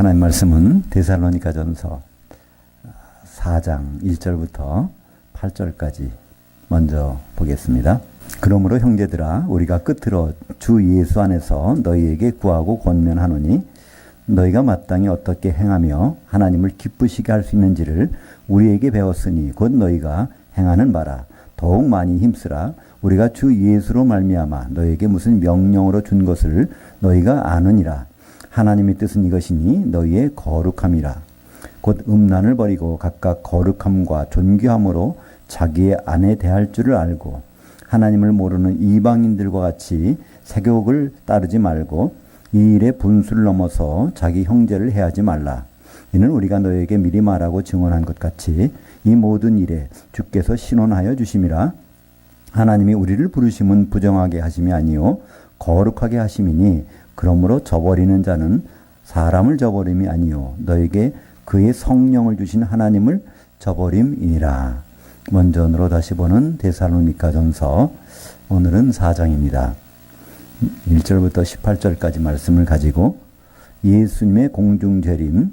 하나님 말씀은 데살로니가전서 4장 1절부터 8절까지 먼저 보겠습니다. 그러므로 형제들아 우리가 끝으로 주 예수 안에서 너희에게 구하고 권면하노니 너희가 마땅히 어떻게 행하며 하나님을 기쁘시게 할 수 있는지를 우리에게 배웠으니 곧 너희가 행하는 바라. 더욱 많이 힘쓰라. 우리가 주 예수로 말미암아 너희에게 무슨 명령으로 준 것을 너희가 아느니라. 하나님의 뜻은 이것이니 너희의 거룩함이라. 곧 음란을 버리고 각각 거룩함과 존귀함으로 자기의 아내 대할 줄을 알고 하나님을 모르는 이방인들과 같이 세욕을 따르지 말고 이 일에 분수를 넘어서 자기 형제를 해하지 말라. 이는 우리가 너에게 미리 말하고 증언한 것 같이 이 모든 일에 주께서 신원하여 주심이라. 하나님이 우리를 부르심은 부정하게 하심이 아니요 거룩하게 하심이니 그러므로 저버리는 자는 사람을 저버림이 아니요 너에게 그의 성령을 주신 하나님을 저버림이니라. 먼저로 다시 보는 데살로니가전서 오늘은 4장입니다. 1절부터 18절까지 말씀을 가지고 예수님의 공중재림,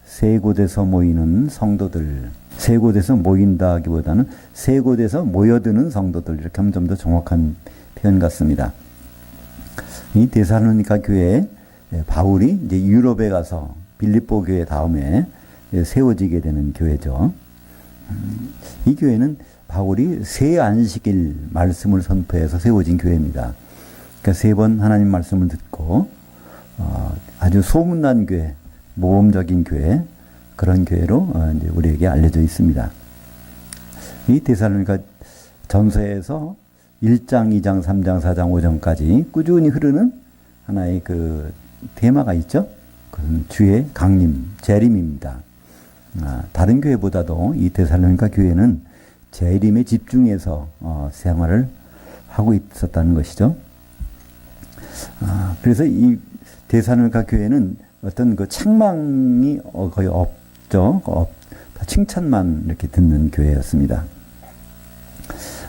세 곳에서 모이는 성도들, 세 곳에서 모인다기보다는 세 곳에서 모여드는 성도들, 이렇게 하면 좀 더 정확한 표현 같습니다. 이 데살로니가 교회에 바울이 이제 유럽에 가서 빌립보 교회 다음에 세워지게 되는 교회죠. 이 교회는 바울이 새 안식일 말씀을 선포해서 세워진 교회입니다. 그러니까 세 번 하나님 말씀을 듣고 아주 소문난 교회, 모험적인 교회, 그런 교회로 이제 우리에게 알려져 있습니다. 이 데살로니가 전서에서 1장, 2장, 3장, 4장, 5장까지 꾸준히 흐르는 하나의 그 테마가 있죠. 그건 주의 강림, 재림입니다. 다른 교회보다도 이 데살로니가 교회는 재림에 집중해서 생활을 하고 있었다는 것이죠. 그래서 이 데살로니가 교회는 어떤 그 책망이 거의 없죠. 다 칭찬만 이렇게 듣는 교회였습니다.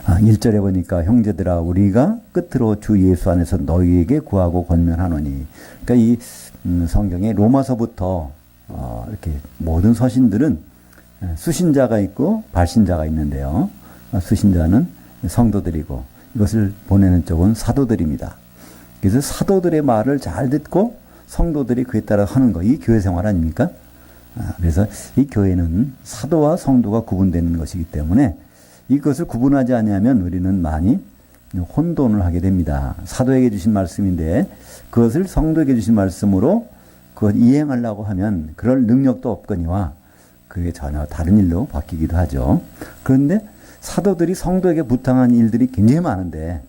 1절에 보니까 형제들아 우리가 끝으로 주 예수 안에서 너희에게 구하고 권면하노니. 그러니까 이 성경에 로마서부터 이렇게 모든 서신들은 수신자가 있고 발신자가 있는데요. 수신자는 성도들이고 이것을 보내는 쪽은 사도들입니다. 그래서 사도들의 말을 잘 듣고 성도들이 그에 따라 하는 거, 이 교회 생활 아닙니까? 그래서 이 교회는 사도와 성도가 구분되는 것이기 때문에 이것을 구분하지 않으면 우리는 많이 혼돈을 하게 됩니다. 사도에게 주신 말씀인데 그것을 성도에게 주신 말씀으로 그걸 이행하려고 하면 그럴 능력도 없거니와 그게 전혀 다른 일로 바뀌기도 하죠. 그런데 사도들이 성도에게 부탁한 일들이 굉장히 많은데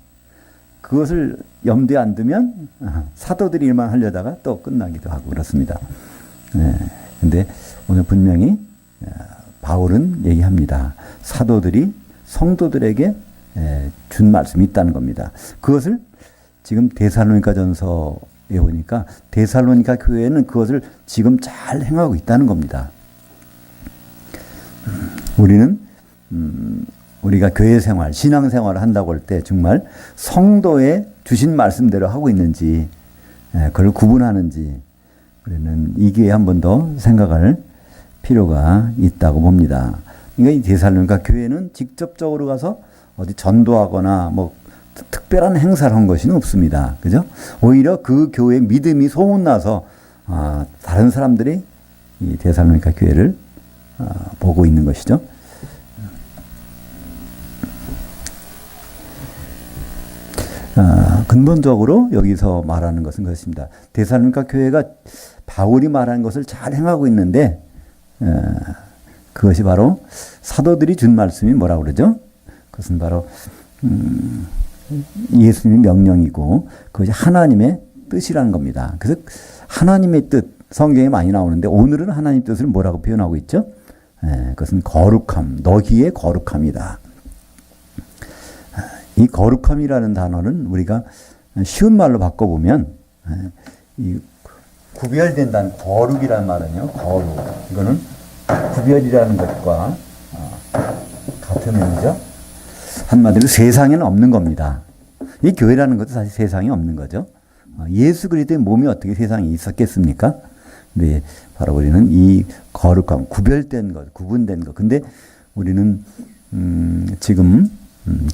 그것을 염두에 안 두면 사도들이 일만 하려다가 또 끝나기도 하고 그렇습니다. 근데 오늘 분명히 바울은 얘기합니다. 사도들이 성도들에게 준 말씀이 있다는 겁니다. 그것을 지금 데살로니가전서에 보니까 데살로니가 교회는 그것을 지금 잘 행하고 있다는 겁니다. 우리는 우리가 교회 생활, 신앙 생활을 한다고 할 때 정말 성도의 주신 말씀대로 하고 있는지, 그걸 구분하는지, 우리는 이 기회에 한 번 더 생각할 필요가 있다고 봅니다. 그러니까 이 데살로니가 교회는 직접적으로 가서 어디 전도하거나 뭐 특별한 행사를 한 것이 없습니다. 그죠? 오히려 그 교회의 믿음이 소문나서 다른 사람들이 이 데살로니가 교회를 보고 있는 것이죠. 근본적으로 여기서 말하는 것은 그렇습니다. 데살로니가 교회가 바울이 말하는 것을 잘 행하고 있는데 그것이 바로 사도들이 준 말씀이 뭐라고 그러죠? 그것은 바로 예수님의 명령이고 그것이 하나님의 뜻이라는 겁니다. 그래서 하나님의 뜻, 성경에 많이 나오는데 오늘은 하나님의 뜻을 뭐라고 표현하고 있죠? 그것은 거룩함, 너희의 거룩함이다. 이 거룩함이라는 단어는 우리가 쉬운 말로 바꿔보면 이 구별된다는 거룩이라는 말은요. 거룩. 이거는 구별이라는 것과 같은 의미죠. 한마디로 세상에는 없는 겁니다. 이 교회라는 것도 사실 세상에 없는 거죠. 예수 그리스도의 몸이 어떻게 세상에 있었겠습니까? 근데 바로 우리는 이 거룩함, 구별된 것, 구분된 것. 근데 우리는 지금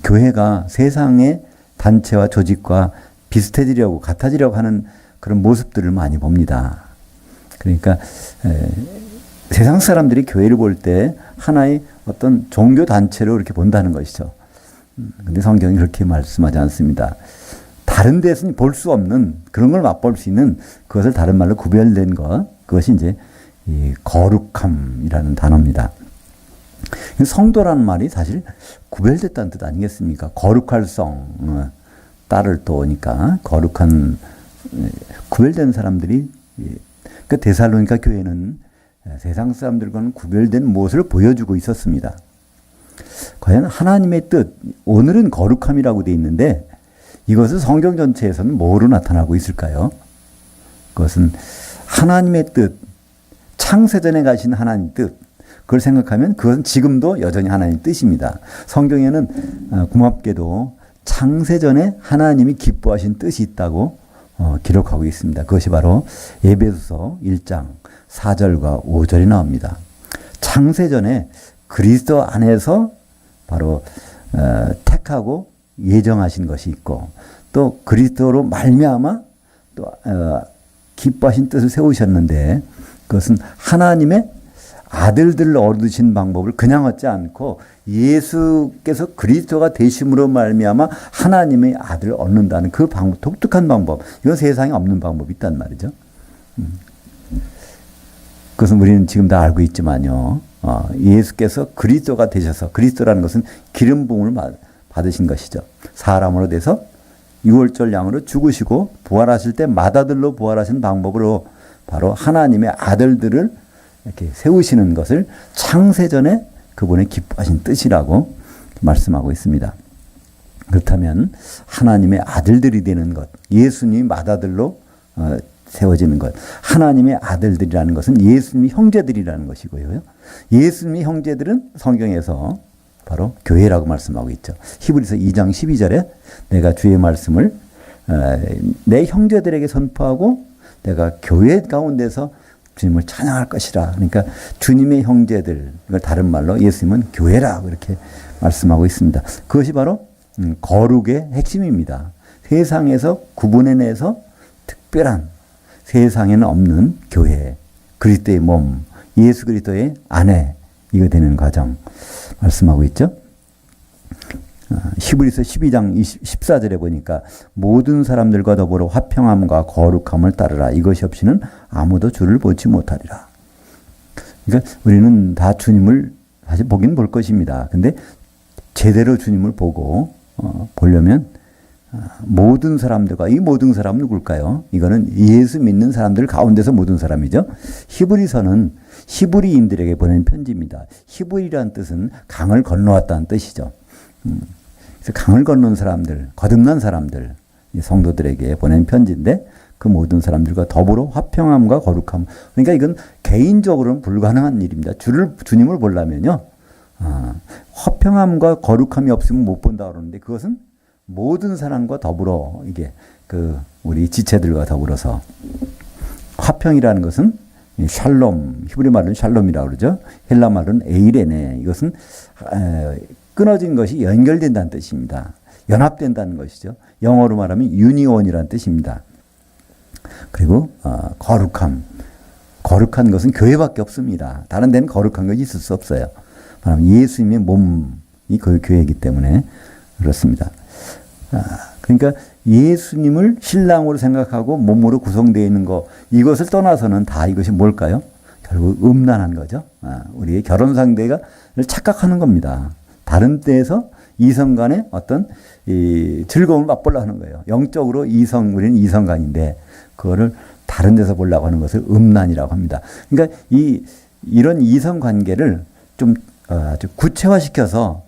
교회가 세상의 단체와 조직과 비슷해지려고 같아지려고 하는 그런 모습들을 많이 봅니다. 그러니까 세상 사람들이 교회를 볼 때 하나의 어떤 종교 단체로 이렇게 본다는 것이죠. 근데 성경이 그렇게 말씀하지 않습니다. 다른 데서는 볼 수 없는 그런 걸 맛볼 수 있는 그것을 다른 말로 구별된 것, 그것이 이제 이 거룩함이라는 단어입니다. 성도라는 말이 사실 구별됐다는 뜻 아니겠습니까? 거룩할 성, 딸을 또니까 거룩한 구별된 사람들이, 그 데살로니가 교회는 세상 사람들과는 구별된 모습을 보여주고 있었습니다. 과연 하나님의 뜻, 오늘은 거룩함이라고 되어 있는데 이것은 성경 전체에서는 뭐로 나타나고 있을까요? 그것은 하나님의 뜻, 창세전에 가신 하나님의 뜻, 그걸 생각하면 그것은 지금도 여전히 하나님의 뜻입니다. 성경에는 고맙게도 창세전에 하나님이 기뻐하신 뜻이 있다고 기록하고 있습니다. 그것이 바로 에베소서 1장 4절과 5절이 나옵니다. 창세전에 그리스도 안에서 바로 택하고 예정하신 것이 있고 또 그리스도로 말미암아 또 기뻐하신 뜻을 세우셨는데 그것은 하나님의 아들들을 얻으신 방법을 그냥 얻지 않고 예수께서 그리스도가 되심으로 말미암아 하나님의 아들을 얻는다는 그 방법, 독특한 방법. 이건 세상에 없는 방법이 있단 말이죠. 그것은 우리는 지금 다 알고 있지만요. 예수께서 그리스도가 되셔서, 그리스도라는 것은 기름 부음을 받으신 것이죠. 사람으로 돼서 유월절 양으로 죽으시고 부활하실 때 맏아들로 부활하신 방법으로 바로 하나님의 아들들을 이렇게 세우시는 것을 창세전에 그분의 기뻐하신 뜻이라고 말씀하고 있습니다. 그렇다면 하나님의 아들들이 되는 것, 예수님이 맏아들로 세워지는 것, 하나님의 아들들이라는 것은 예수님이 형제들이라는 것이고요. 예수님의 형제들은 성경에서 바로 교회라고 말씀하고 있죠. 히브리서 2장 12절에 내가 주의 말씀을 내 형제들에게 선포하고 내가 교회 가운데서 주님을 찬양할 것이라. 그러니까 주님의 형제들, 이걸 다른 말로 예수님은 교회라고 이렇게 말씀하고 있습니다. 그것이 바로 거룩의 핵심입니다. 세상에서 구분해내서 특별한 세상에는 없는 교회, 그리스도의 몸, 예수 그리스도의 아내, 이거 되는 과정 말씀하고 있죠. 히브리서 12장 14절에 보니까 모든 사람들과 더불어 화평함과 거룩함을 따르라. 이것이 없이는 아무도 주를 보지 못하리라. 그러니까 우리는 다 주님을 사실 보긴 볼 것입니다. 근데 제대로 주님을 보고 보려면 모든 사람들과, 이 모든 사람은 누굴까요? 이거는 예수 믿는 사람들 가운데서 모든 사람이죠. 히브리서는 히브리인들에게 보낸 편지입니다. 히브리라는 뜻은 강을 건너왔다는 뜻이죠. 그래서 강을 건넌 사람들, 거듭난 사람들, 성도들에게 보낸 편지인데 그 모든 사람들과 더불어 화평함과 거룩함. 그러니까 이건 개인적으로는 불가능한 일입니다. 주님을 보려면요. 화평함과 거룩함이 없으면 못 본다 그러는데 그것은 모든 사람과 더불어 이게 우리 지체들과 더불어서 화평이라는 것은 샬롬, 히브리 말은 샬롬이라고 그러죠. 헬라 말은 에이레네. 이것은 끊어진 것이 연결된다는 뜻입니다. 연합된다는 것이죠. 영어로 말하면 유니온이라는 뜻입니다. 그리고 거룩함. 거룩한 것은 교회밖에 없습니다. 다른 데는 거룩한 것이 있을 수 없어요. 예수님의 몸이 그 교회이기 때문에 그렇습니다. 그러니까 예수님을 신랑으로 생각하고 몸으로 구성되어 있는 것, 이것을 떠나서는 다 이것이 뭘까요? 결국 음란한 거죠. 우리의 결혼 상대를 착각하는 겁니다. 다른 데에서 이성 간의 어떤 즐거움을 맛보려고 하는 거예요. 영적으로 우리는 이성간인데 그거를 다른 데서 보려고 하는 것을 음란이라고 합니다. 그러니까 이런 이성 관계를 좀 아주 구체화시켜서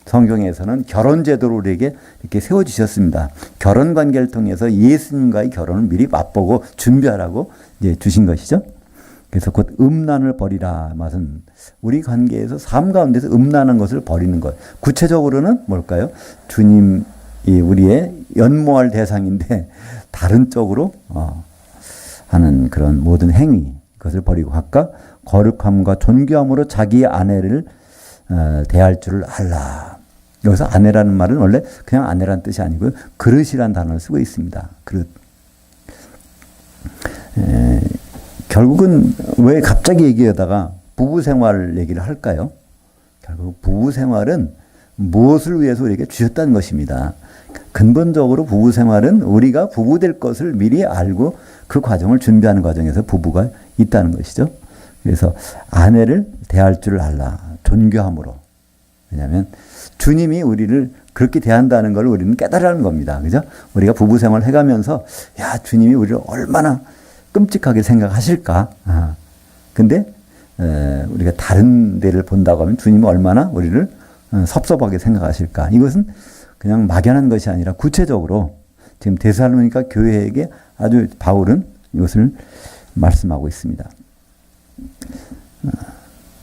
성경에서는 결혼 제도로 우리에게 이렇게 세워주셨습니다. 결혼 관계를 통해서 예수님과의 결혼을 미리 맛보고 준비하라고 이제 주신 것이죠. 그래서 곧 음란을 버리라 맛은 우리 관계에서 삶 가운데서 음란한 것을 버리는 것. 구체적으로는 뭘까요? 주님이 우리의 연모할 대상인데 다른 쪽으로 하는 그런 모든 행위, 그것을 버리고 각각 거룩함과 존귀함으로 자기 아내를 대할 줄을 알라. 여기서 아내라는 말은 원래 그냥 아내라는 뜻이 아니고요. 그릇이라는 단어를 쓰고 있습니다. 그릇. 결국은 왜 갑자기 얘기하다가 부부 생활 얘기를 할까요? 결국 부부 생활은 무엇을 위해서 우리에게 주셨다는 것입니다. 근본적으로 부부 생활은 우리가 부부 될 것을 미리 알고 그 과정을 준비하는 과정에서 부부가 있다는 것이죠. 그래서 아내를 대할 줄 알라. 존귀함으로. 왜냐하면 주님이 우리를 그렇게 대한다는 걸 우리는 깨달으라는 겁니다. 그죠? 우리가 부부 생활을 해가면서 야, 주님이 우리를 얼마나 끔찍하게 생각하실까. 근데 우리가 다른 데를 본다고 하면 주님이 얼마나 우리를 섭섭하게 생각하실까. 이것은 그냥 막연한 것이 아니라 구체적으로 지금 데살로니가 교회에게 아주 바울은 이것을 말씀하고 있습니다.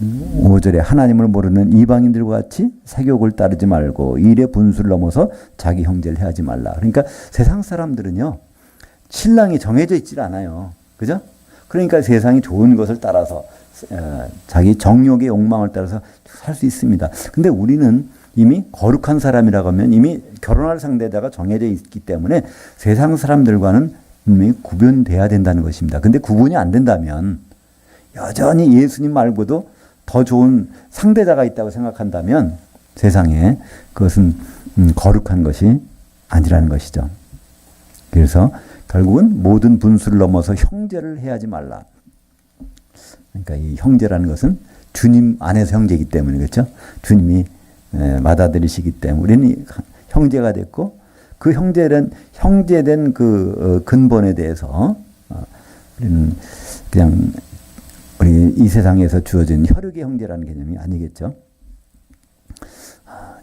5절에 하나님을 모르는 이방인들과 같이 세욕을 따르지 말고 일의 분수를 넘어서 자기 형제를 해하지 말라. 그러니까 세상 사람들은요, 신랑이 정해져 있질 않아요. 그죠? 그러니까 세상이 좋은 것을 따라서 자기 정욕의 욕망을 따라서 살 수 있습니다. 근데 우리는 이미 거룩한 사람이라고 하면 이미 결혼할 상대자가 정해져 있기 때문에 세상 사람들과는 분명히 구분돼야 된다는 것입니다. 근데 구분이 안 된다면 여전히 예수님 말고도 더 좋은 상대자가 있다고 생각한다면 세상에 그것은 거룩한 것이 아니라는 것이죠. 그래서 결국은 모든 분수를 넘어서 형제를 해하지 말라. 그러니까 이 형제라는 것은 주님 안에서 형제이기 때문에 그렇죠. 주님이 받아들이시기 때문에 우리는 형제가 됐고 그 형제된 그 근본에 대해서 우리는 그냥 우리 이 세상에서 주어진 혈육의 형제라는 개념이 아니겠죠.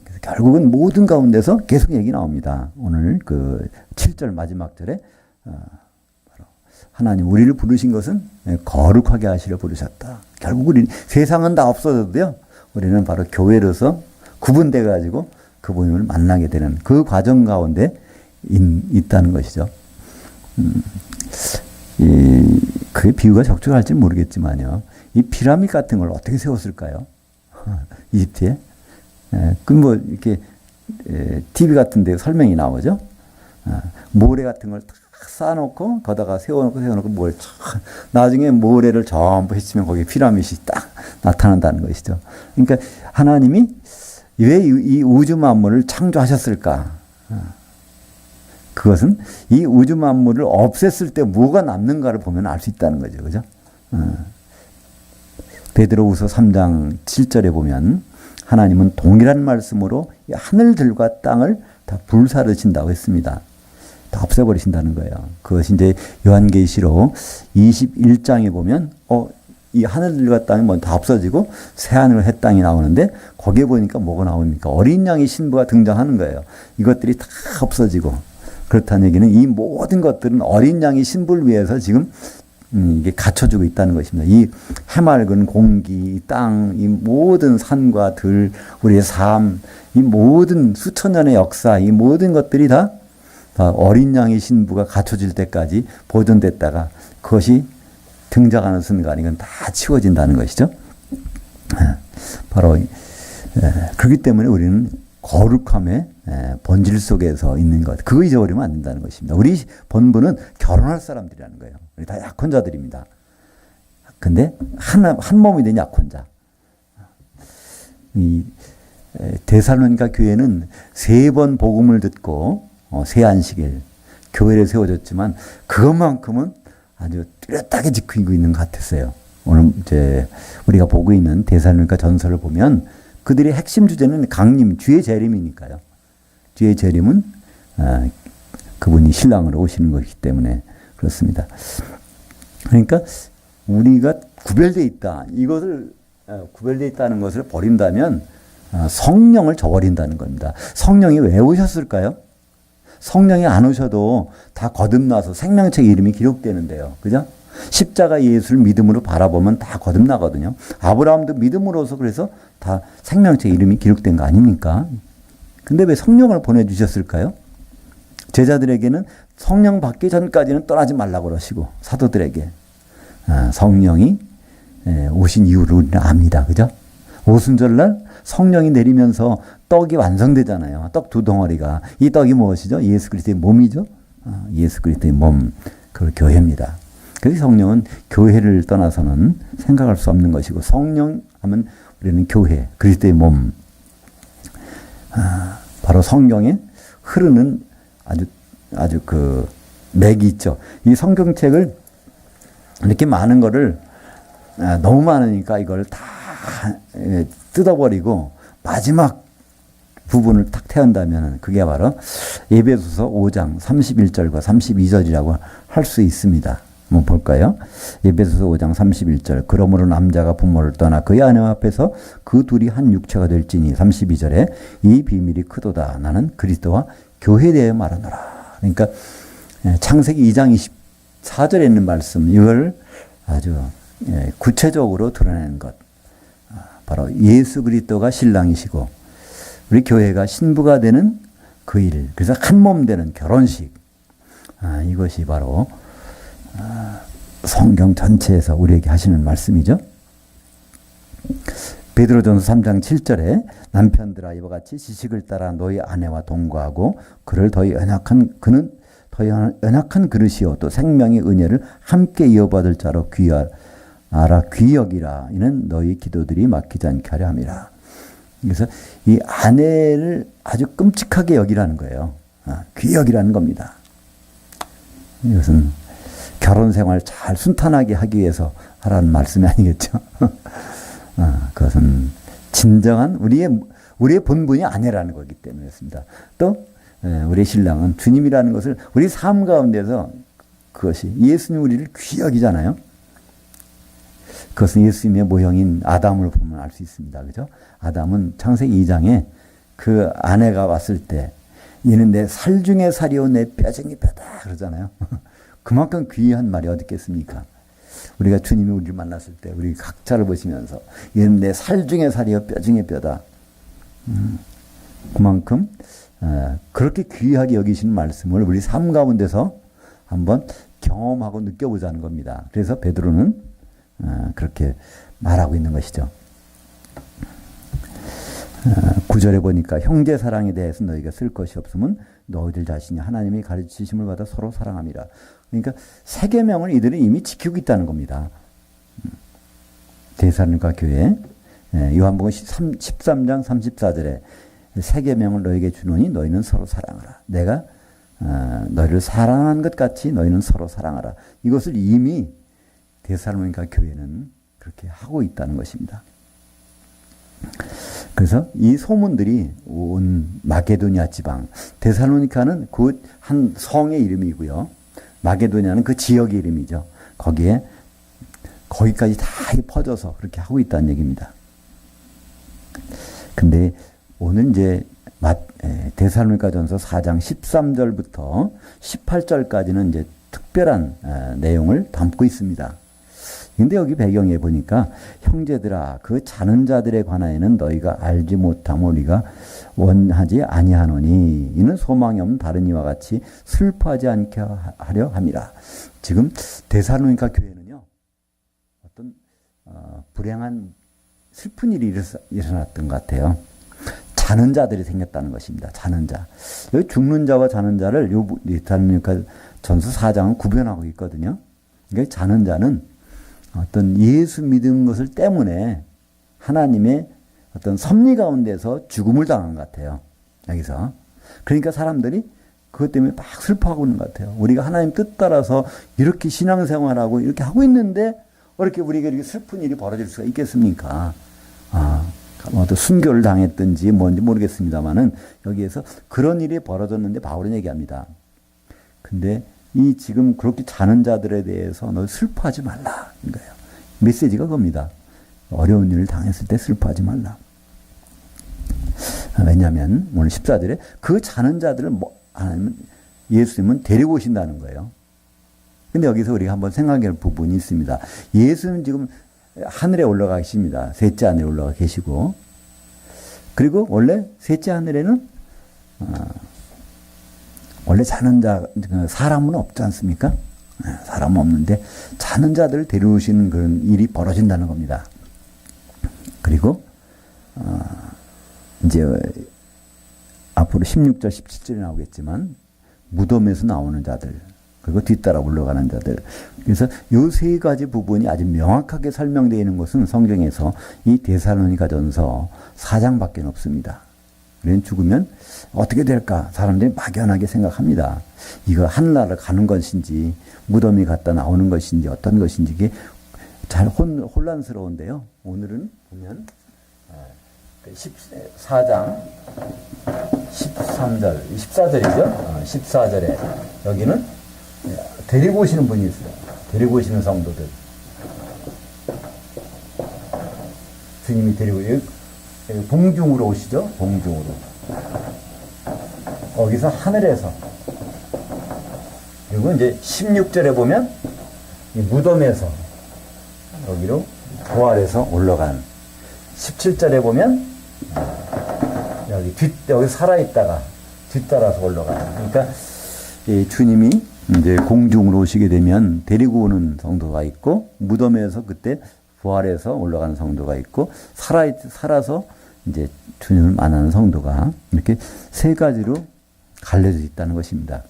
그래서 결국은 모든 가운데서 계속 얘기 나옵니다. 오늘 그 7절 마지막 절에 바로 하나님 우리를 부르신 것은 거룩하게 하시려 부르셨다. 결국 우리 세상은 다 없어져도요. 우리는 바로 교회로서 구분돼 가지고 그분을 만나게 되는 그 과정 가운데 있다는 것이죠. 그게 비유가 적절할지 모르겠지만요. 이 피라미드 같은 걸 어떻게 세웠을까요? 이집트에? 그 뭐 이렇게 TV 같은 데 설명이 나오죠. 모래 같은 걸 탁 쌓아놓고 거다가 세워놓고 뭘 나중에 모래를 전부 헤치면 거기에 피라미드이 딱 나타난다는 것이죠. 그러니까 하나님이 왜 이 우주 만물을 창조하셨을까? 그것은 이 우주 만물을 없앴을 때 뭐가 남는가를 보면 알 수 있다는 거죠. 그죠? 베드로후서 3장 7절에 보면 하나님은 동일한 말씀으로 하늘들과 땅을 다 불사르신다고 했습니다. 다 없애버리신다는 거예요. 그것이 이제 요한계시록 21장에 보면 이 하늘들과 땅이 뭐 다 없어지고 새하늘 새 땅이 나오는데 거기에 보니까 뭐가 나옵니까? 어린 양의 신부가 등장하는 거예요. 이것들이 다 없어지고 그렇다는 얘기는 이 모든 것들은 어린 양의 신부를 위해서 지금 이게 갖춰주고 있다는 것입니다. 이 해맑은 공기, 땅, 이 모든 산과 들, 우리의 삶, 이 모든 수천 년의 역사, 이 모든 것들이 다 어린 양의 신부가 갖춰질 때까지 보존됐다가 그것이 등장하는 순간 이건 다 치워진다는 것이죠. 바로 그렇기 때문에 우리는 거룩함의 본질 속에서 있는 것. 그거 잊어버리면 안 된다는 것입니다. 우리 본부는 결혼할 사람들이라는 거예요. 우리 다 약혼자들입니다. 근데 한 몸이 된 약혼자. 이 데살로니가 교회는 3번 복음을 듣고 새 안식일 교회를 세워졌지만 그것만큼은 아주 뚜렷하게 지키고 있는 것 같았어요. 오늘 이제 우리가 보고 있는 데살로니가 전서를 보면 그들의 핵심 주제는 강림, 주의 재림이니까요. 주의 재림은 그분이 신랑으로 오시는 것이기 때문에 그렇습니다. 그러니까 우리가 구별되어 있다. 이것을 구별되어 있다는 것을 버린다면 성령을 저버린다는 겁니다. 성령이 왜 오셨을까요? 성령이 안 오셔도 다 거듭나서 생명책 이름이 기록되는데요. 그죠? 십자가 예수를 믿음으로 바라보면 다 거듭나거든요. 아브라함도 믿음으로서 그래서 다 생명책 이름이 기록된 거 아닙니까? 근데 왜 성령을 보내주셨을까요? 제자들에게는 성령 받기 전까지는 떠나지 말라고 그러시고 사도들에게 성령이 오신 이유를 우리는 압니다. 그죠? 오순절날 성령이 내리면서 떡이 완성되잖아요. 떡 두 덩어리가. 이 떡이 무엇이죠? 예수 그리스도의 몸이죠. 예수 그리스도의 몸, 그 교회입니다. 그래서 성령은 교회를 떠나서는 생각할 수 없는 것이고, 성령 하면 우리는 교회, 그리스도의 몸, 바로 성경에 흐르는 아주 그 맥이 있죠. 이 성경책을 이렇게 많은 거를 너무 많으니까 이걸 다 뜯어버리고 마지막 부분을 탁 태운다면 그게 바로 에베소서 5장 31절과 32절이라고 할 수 있습니다. 한번 볼까요? 에베소서 5장 31절. 그러므로 남자가 부모를 떠나 그의 아내와 합해서 그 둘이 한 육체가 될지니. 32절에 이 비밀이 크도다. 나는 그리스도와 교회에 대해 말하노라. 그러니까 창세기 2장 24절에 있는 말씀, 이걸 아주 구체적으로 드러내는 것. 바로 예수 그리스도가 신랑이시고 우리 교회가 신부가 되는 그 일, 그래서 한 몸 되는 결혼식. 이것이 바로 성경 전체에서 우리에게 하시는 말씀이죠. 베드로전서 3장 7절에 남편들아 이와 같이 지식을 따라 너희 아내와 동거하고 그를 더 연약한 그릇이요 또 생명의 은혜를 함께 이어받을 자로 귀여기라. 이는 너희 기도들이 막히지 않게 하려 함이라. 그래서 이 아내를 아주 끔찍하게 여기라는 거예요. 귀여기라는 겁니다. 이것은 결혼 생활 잘 순탄하게 하기 위해서 하라는 말씀이 아니겠죠. 그것은 진정한 우리의 본분이 아내라는 거기 때문에 그렇습니다. 또 우리 신랑은 주님이라는 것을 우리 삶 가운데서 그것이 예수님 우리를 귀여기잖아요. 그것은 예수님의 모형인 아담을 보면 알 수 있습니다. 그죠? 아담은 창세기 2장에 그 아내가 왔을 때 이는 내 살 중에 살이요 내 뼈 중에 뼈다 그러잖아요. 그만큼 귀한 말이 어디 있겠습니까? 우리가 주님이 우리를 만났을 때 우리 각자를 보시면서 이는 내 살 중에 살이요 뼈 중에 뼈다. 그만큼 그렇게 귀하게 여기시는 말씀을 우리 삶 가운데서 한번 경험하고 느껴보자는 겁니다. 그래서 베드로는 그렇게 말하고 있는 것이죠. 9절에 보니까 형제 사랑에 대해서 너희가 쓸 것이 없으면 너희들 자신이 하나님의 가르치심을 받아 서로 사랑함이라. 그러니까 세 계명을 이들은 이미 지키고 있다는 겁니다. 데살로니가 교회 요한복음 13장 34절에 세 계명을 너희에게 주노니 너희는 서로 사랑하라. 내가 너희를 사랑한 것 같이 너희는 서로 사랑하라. 이것을 이미 데살로니가 교회는 그렇게 하고 있다는 것입니다. 그래서 이 소문들이 온 마게도니아 지방, 데살로니카는 그 한 성의 이름이고요. 마게도니아는 그 지역의 이름이죠. 거기까지 다 퍼져서 그렇게 하고 있다는 얘기입니다. 근데 오늘 이제 데살로니가전서 4장 13절부터 18절까지는 이제 특별한 내용을 담고 있습니다. 근데 여기 배경에 보니까 형제들아 그 자는 자들에 관하여는 너희가 알지 못함을 우리가 원하지 아니하노니 이는 소망이 없는 다른 이와 같이 슬퍼하지 않게 하려 함이라. 지금 데살로니가 교회는요 어떤 불행한 슬픈 일이 일어났던 것 같아요. 자는 자들이 생겼다는 것입니다. 자는 자. 여기 죽는 자와 자는 자를 데살로니가 전서 4장은 구별하고 있거든요. 그러니까 자는 자는 어떤 예수 믿은 것을 때문에 하나님의 어떤 섭리 가운데서 죽음을 당한 것 같아요. 여기서. 그러니까 사람들이 그것 때문에 막 슬퍼하고 있는 것 같아요. 우리가 하나님 뜻 따라서 이렇게 신앙생활하고 이렇게 하고 있는데 어떻게 우리가 이렇게 슬픈 일이 벌어질 수가 있겠습니까? 또 순교를 당했든지 뭔지 모르겠습니다만은 여기에서 그런 일이 벌어졌는데 바울은 얘기합니다. 근데 이 지금 그렇게 자는 자들에 대해서 너 슬퍼하지 말라. 이거예요. 메시지가 그겁니다. 어려운 일을 당했을 때 슬퍼하지 말라. 왜냐하면 오늘 14절에 그 자는 자들을 예수님은 데리고 오신다는 거예요. 근데 여기서 우리가 한번 생각할 부분이 있습니다. 예수는 지금 하늘에 올라가 계십니다. 셋째 하늘에 올라가 계시고 그리고 원래 셋째 하늘에는 원래 자는 자, 사람은 없지 않습니까? 사람 없는데 자는 자들 데려오시는 그런 일이 벌어진다는 겁니다. 그리고 이제 앞으로 16절, 17절에 나오겠지만 무덤에서 나오는 자들, 그리고 뒤따라 올라가는 자들. 그래서 이 세 가지 부분이 아주 명확하게 설명되어 있는 것은 성경에서 이 데살로니가전서 4장밖에 없습니다. 우리는 죽으면 어떻게 될까? 사람들이 막연하게 생각합니다. 이거 하늘나라를 가는 것인지 무덤이 갔다 나오는 것인지 어떤 것인지 이게 잘 혼란스러운데요. 오늘은 보면 14장 13절, 14절이죠. 14절에 여기는 데리고 오시는 분이 있어요. 데리고 오시는 성도들. 주님이 데리고 봉중으로 오시죠. 봉중으로. 거기서 하늘에서. 그리고 이제 16절에 보면 이 무덤에서 여기로 부활해서 올라간. 17절에 보면 여기 살아있다가 뒤따라서 올라가는. 그러니까 이 주님이 이제 공중으로 오시게 되면 데리고 오는 성도가 있고, 무덤에서 그때 부활해서 올라가는 성도가 있고, 살아서 이제 주님을 만나는 성도가 이렇게 세 가지로 갈려져 있다는 것입니다.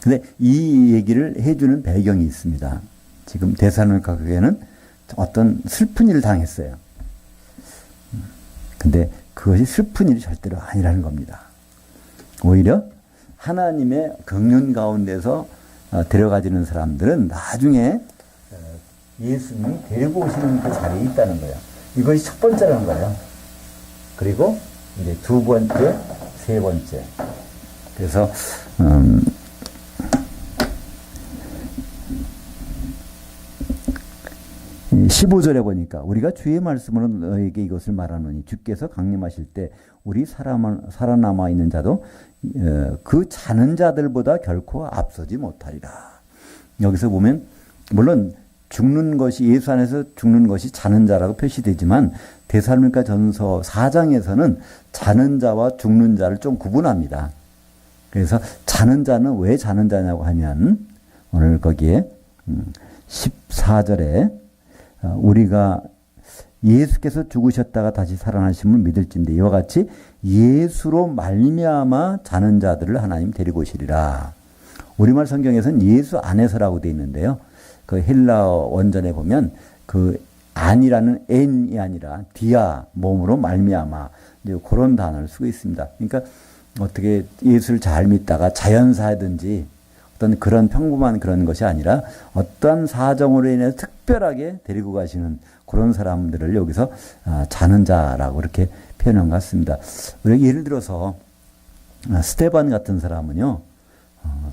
근데 이 얘기를 해주는 배경이 있습니다. 지금 데살로니가 교회는 어떤 슬픈 일을 당했어요. 근데 그것이 슬픈 일이 절대로 아니라는 겁니다. 오히려 하나님의 경륜 가운데서 데려가지는 사람들은 나중에 예수님이 데리고 오시는 그 자리에 있다는 거예요. 이것이 첫 번째라는 거예요. 그리고 이제 두 번째, 세 번째. 그래서 15절에 보니까 우리가 주의 말씀으로 너에게 이것을 말하노니 주께서 강림하실 때 우리 살아남아 있는 자도 그 자는 자들보다 결코 앞서지 못하리라. 여기서 보면 물론 죽는 것이 예수 안에서 죽는 것이 자는 자라고 표시되지만 데살로니가 전서 4장에서는 자는 자와 죽는 자를 좀 구분합니다. 그래서 자는 자는 왜 자는 자냐고 하면 오늘 거기에 14절에 우리가 예수께서 죽으셨다가 다시 살아나심을 믿을진데 이와 같이 예수로 말미암아 자는 자들을 하나님 데리고 오시리라. 우리말 성경에서는 예수 안에서라고 되어 있는데요. 그 헬라 원전에 보면 그 안이라는 n이 아니라 디아 몸으로 말미암아 이제 그런 단어를 쓰고 있습니다. 그러니까 어떻게 예수를 잘 믿다가 자연사든지 어떤 그런 평범한 그런 것이 아니라 어떠한 사정으로 인해서 특별하게 데리고 가시는 그런 사람들을 여기서 자는 자라고 이렇게 표현한 것 같습니다. 우리가 예를 들어서 스데반 같은 사람은요,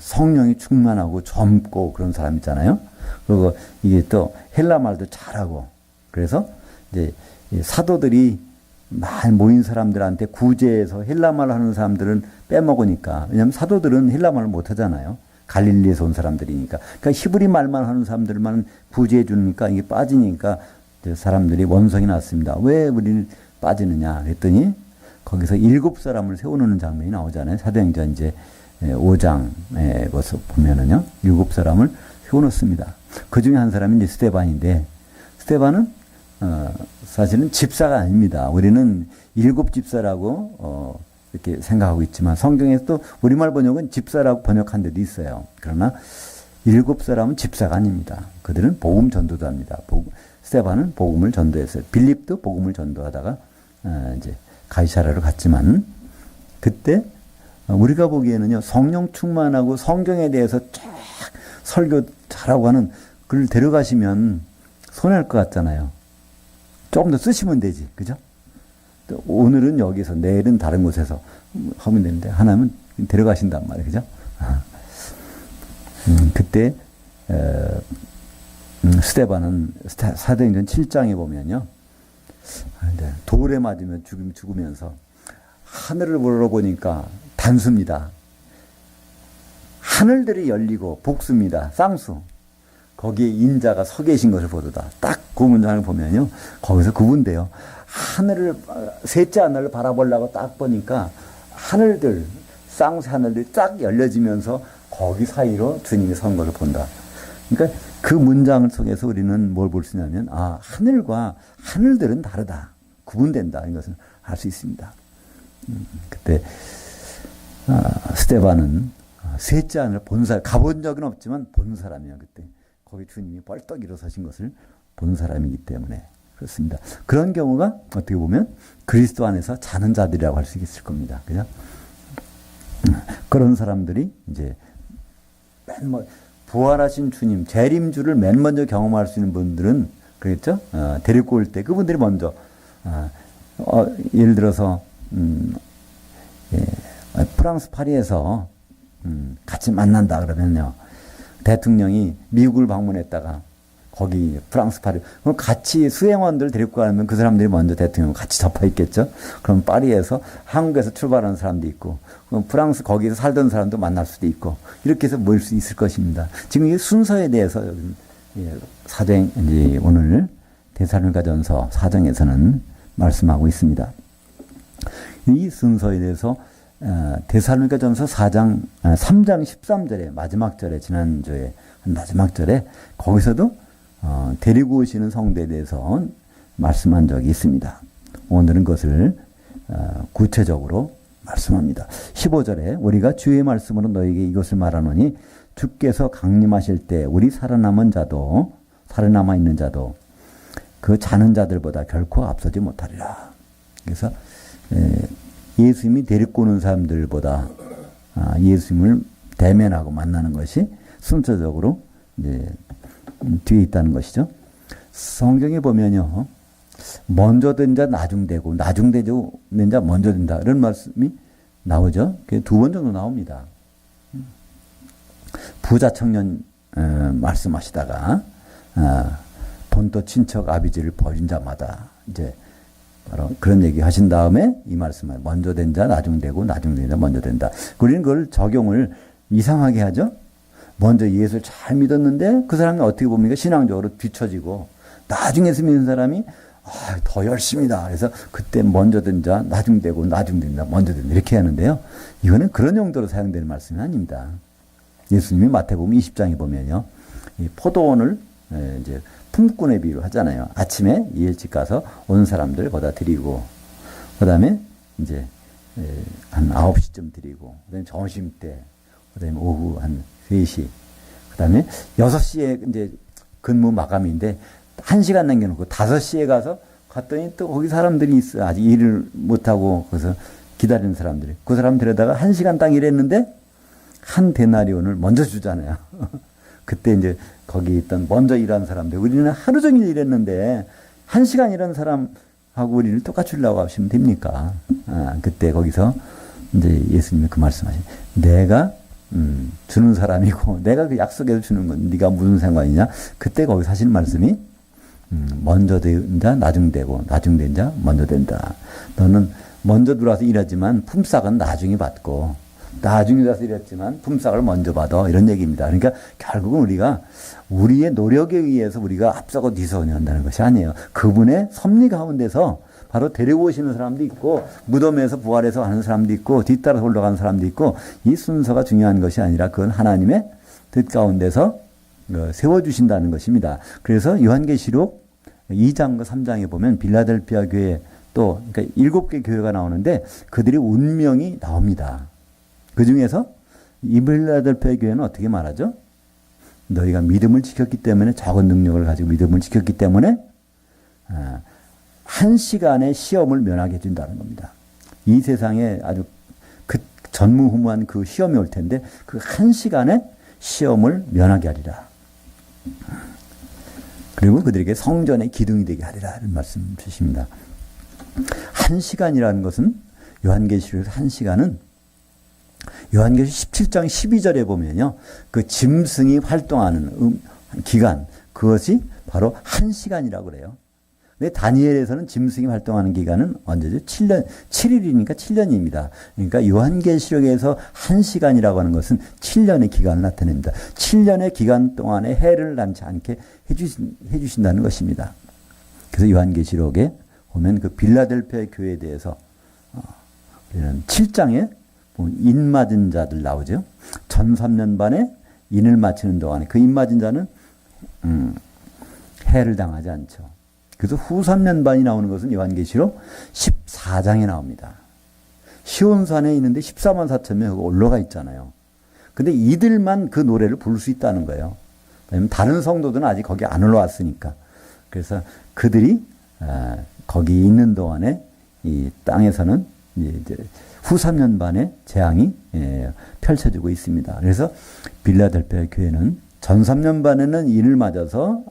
성령이 충만하고 젊고 그런 사람 있잖아요. 그리고 이게 또 헬라 말도 잘하고 그래서 이제 사도들이 많이 모인 사람들한테 구제해서 헬라 말 하는 사람들은 빼먹으니까, 왜냐하면 사도들은 헬라 말을 못 하잖아요. 갈릴리에서 온 사람들이니까. 그러니까 히브리 말만 하는 사람들만 구제해 주니까 이게 빠지니까 사람들이 원성이 났습니다. 왜 우리는 빠지느냐 그랬더니 거기서 7사람을 세워놓는 장면이 나오잖아요. 사도행전 이제 5장에 것을 보면은요, 7사람을 세워놓습니다. 그 중에 한 사람이 이제 스데반인데, 스데반은 사실은 집사가 아닙니다. 우리는 7집사라고 이렇게 생각하고 있지만 성경에서 또 우리말 번역은 집사라고 번역한 데도 있어요. 그러나 7사람은 집사가 아닙니다. 그들은 복음 전도자입니다. 스데반은 복음을 전도했어요. 빌립도 복음을 전도하다가 이제 가이사라로 갔지만, 그때 우리가 보기에는요, 성령 충만하고 성경에 대해서 쫙 설교 잘하고 하는 그를 데려가시면 손해할 것 같잖아요. 조금 더 쓰시면 되지, 그죠? 오늘은 여기서, 내일은 다른 곳에서 하면 되는데, 하나님은 데려가신단 말이에요, 그죠? 그때, 스데반은 사도행전 7장에 보면요, 돌에 맞으면 죽으면서 하늘을 보러보니까 단수입니다. 하늘들이 열리고 복수입니다. 쌍수. 거기에 인자가 서 계신 것을 보도다. 딱 그 문장을 보면요, 거기서 구분돼요. 하늘을, 셋째 하늘을 바라보려고 딱 보니까 하늘들, 쌍수 하늘들이 딱 열려지면서 거기 사이로 주님이 선 것을 본다. 그러니까 그 문장 속에서 우리는 뭘 볼 수 있냐면, 하늘과 하늘들은 다르다. 구분된다. 이것을 알 수 있습니다. 그때, 스데반은 셋째 하늘을 본 사람, 가본 적은 없지만 본 사람이야, 그때. 거기 주님이 벌떡 일어서신 것을 본 사람이기 때문에 그렇습니다. 그런 경우가 어떻게 보면 그리스도 안에서 자는 자들이라고 할 수 있을 겁니다. 그죠? 그런 사람들이 이제 부활하신 주님, 재림주를 맨 먼저 경험할 수 있는 분들은 그랬죠? 데리고 올 때 그분들이 먼저, 예를 들어서, 프랑스 파리에서, 같이 만난다 그러면요. 대통령이 미국을 방문했다가 거기 프랑스 파리, 그럼 같이 수행원들 데리고 가면 그 사람들이 먼저 대통령과 같이 접해 있겠죠? 그럼 파리에서, 한국에서 출발하는 사람도 있고, 그럼 프랑스 거기서 살던 사람도 만날 수도 있고, 이렇게 해서 모일 수 있을 것입니다. 지금 이 순서에 대해서 사도행, 이제 오늘 데살로니가전서 4장에서는 말씀하고 있습니다. 이 순서에 대해서 데살로니가전서 3장 13절에 마지막 절에, 지난주에 마지막 절에 거기서도 데리고 오시는 성도에 대해서 말씀한 적이 있습니다. 오늘은 그것을 구체적으로 말씀합니다. 15절에 우리가 주의 말씀으로 너에게 이것을 말하노니 주께서 강림하실 때 우리 살아남아 있는 자도 그 자는 자들보다 결코 앞서지 못하리라. 그래서 예수님이 데리고 오는 사람들보다 예수님을 대면하고 만나는 것이 순서적으로 이제 뒤에 있다는 것이죠. 성경에 보면요, 먼저 된 자 나중되고 나중된 자 먼저 된다, 이런 말씀이 나오죠. 그게 2번 정도 나옵니다. 부자 청년 말씀하시다가 본토 친척 아비지를 버린 자마다 이제 바로 그런 얘기 하신 다음에 이 말씀을 먼저 된 자 나중되고 나중된 자 먼저 된다. 우리는 그걸 적용을 이상하게 하죠. 먼저 예수를 잘 믿었는데 그 사람이 어떻게 봅니까? 신앙적으로 뒤처지고 나중에 믿는 사람이 더 열심이다. 그래서 그때 먼저 된 자 나중되고 나중된 자 먼저 된다, 이렇게 하는데요. 이거는 그런 용도로 사용되는 말씀이 아닙니다. 예수님이 마태복음 20장에 보면요, 이 포도원을 이제 품꾼의 비유로 하잖아요. 아침에 일찍 가서 온 사람들 거다 드리고, 그 다음에 이제 한 9시쯤 드리고, 그 다음에 점심 때, 그 다음에 오후 한 3시, 그 다음에 6시에 이제 근무 마감인데 1시간 남겨놓고 5시에 갔더니 또 거기 사람들이 있어. 아직 일을 못하고 거기서 기다리는 사람들이. 그 사람 데려다가 1시간 딱 일했는데 한 데나리온을 먼저 주잖아요. 그때 이제 거기 있던 먼저 일한 사람들, 우리는 하루 종일 일했는데 1시간 일한 사람하고 우리를 똑같이 주려고 하시면 됩니까? 그때 거기서 이제 예수님이 그 말씀하신, 내가 주는 사람이고 내가 그 약속해서 주는 건 네가 무슨 상관이냐? 그때 거기서 하시는 말씀이 먼저 된 자 나중되고 나중된 자 먼저 된다. 너는 먼저 들어와서 일하지만 품삯은 나중에 받고, 나중에 가서 일했지만 품삯을 먼저 받아, 이런 얘기입니다. 그러니까 결국은 우리가 우리의 노력에 의해서 우리가 앞서고 뒤서냐 한다는 것이 아니에요. 그분의 섭리 가운데서 바로 데리고 오시는 사람도 있고, 무덤에서 부활해서 하는 사람도 있고, 뒤따라서 올라가는 사람도 있고, 이 순서가 중요한 것이 아니라 그건 하나님의 뜻 가운데서 세워주신다는 것입니다. 그래서 요한계시록 2장과 3장에 보면 빌라델피아 교회, 또 그러니까 7개 교회가 나오는데 그들의 운명이 나옵니다. 그 중에서 이 빌라델피아 교회는 어떻게 말하죠? 너희가 믿음을 지켰기 때문에, 적은 능력을 가지고 믿음을 지켰기 때문에 1시간의 시험을 면하게 해준다는 겁니다. 이 세상에 아주 그 전무후무한 그 시험이 올 텐데 그 1시간의 시험을 면하게 하리라. 그리고 그들에게 성전의 기둥이 되게 하리라, 이런 말씀 주십니다. 1시간이라는 것은, 요한계시록에서 1시간은 요한계시록 17장 12절에 보면요, 그 짐승이 활동하는 기간, 그것이 바로 1시간이라고 그래요. 근데 다니엘에서는 짐승이 활동하는 기간은 언제죠? 7일이니까 7년입니다. 그러니까 요한계시록에서 1시간이라고 하는 것은 7년의 기간을 나타냅니다. 7년의 기간 동안에 해를 남지 않게 해주신다는 것입니다. 그래서 요한계시록에 보면 그 빌라델피아 교회에 대해서 우리는 7장에 인 맞은 자들 나오죠. 전 3년 반에 인을 마치는 동안에 그 인 맞은 자는 해를 당하지 않죠. 그래서 후 3년반이 나오는 것은 요한계시록 14장에 나옵니다. 시온산에 있는데 14만 4천 명이 올라가 있잖아요. 근데 이들만 그 노래를 부를 수 있다는 거예요. 왜냐면 다른 성도들은 아직 거기 안 올라왔으니까. 그래서 그들이 거기 있는 동안에 이 땅에서는 이제 후 3년 반의 재앙이 펼쳐지고 있습니다. 그래서 빌라델피아 교회는 전 3년 반에는 인을 맞아서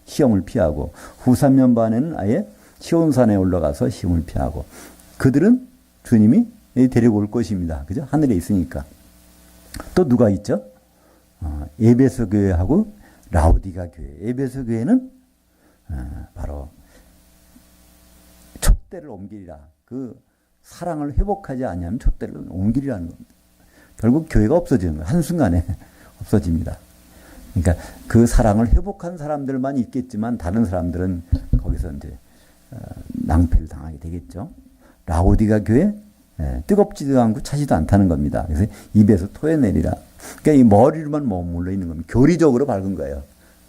시험을 피하고 후 3년 반에는 아예 시온산에 올라가서 시험을 피하고 그들은 주님이 데리고 올 것입니다. 그죠? 하늘에 있으니까. 또 누가 있죠? 에베소 교회하고 라오디가 교회. 에베소 교회는 바로 촛대를 옮기리라. 그 사랑을 회복하지 않으면 촛대를 옮기리라는 겁니다. 결국 교회가 없어지는 거예요. 한순간에 없어집니다. 그러니까 그 사랑을 회복한 사람들만 있겠지만 다른 사람들은 거기서 이제 낭패를 당하게 되겠죠. 라오디가 교회 뜨겁지도 않고 차지도 않다는 겁니다. 그래서 입에서 토해내리라. 그러니까 이 머리로만 머물러 있는 겁니다. 교리적으로 밝은 거예요.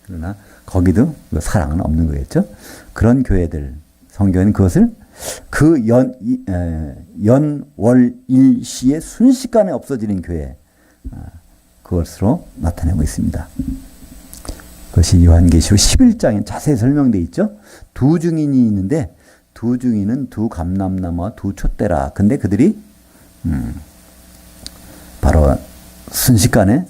그러나 거기도 사랑은 없는 거겠죠. 그런 교회들 성경에는 그것을 그 연월일시에 순식간에 없어지는 교회 그것으로 나타내고 있습니다. 그것이 요한계시록 11장에 자세히 설명되어 있죠. 두 증인이 있는데 두 증인은 두 감람나무와 두 촛대라. 근데 그들이 바로 순식간에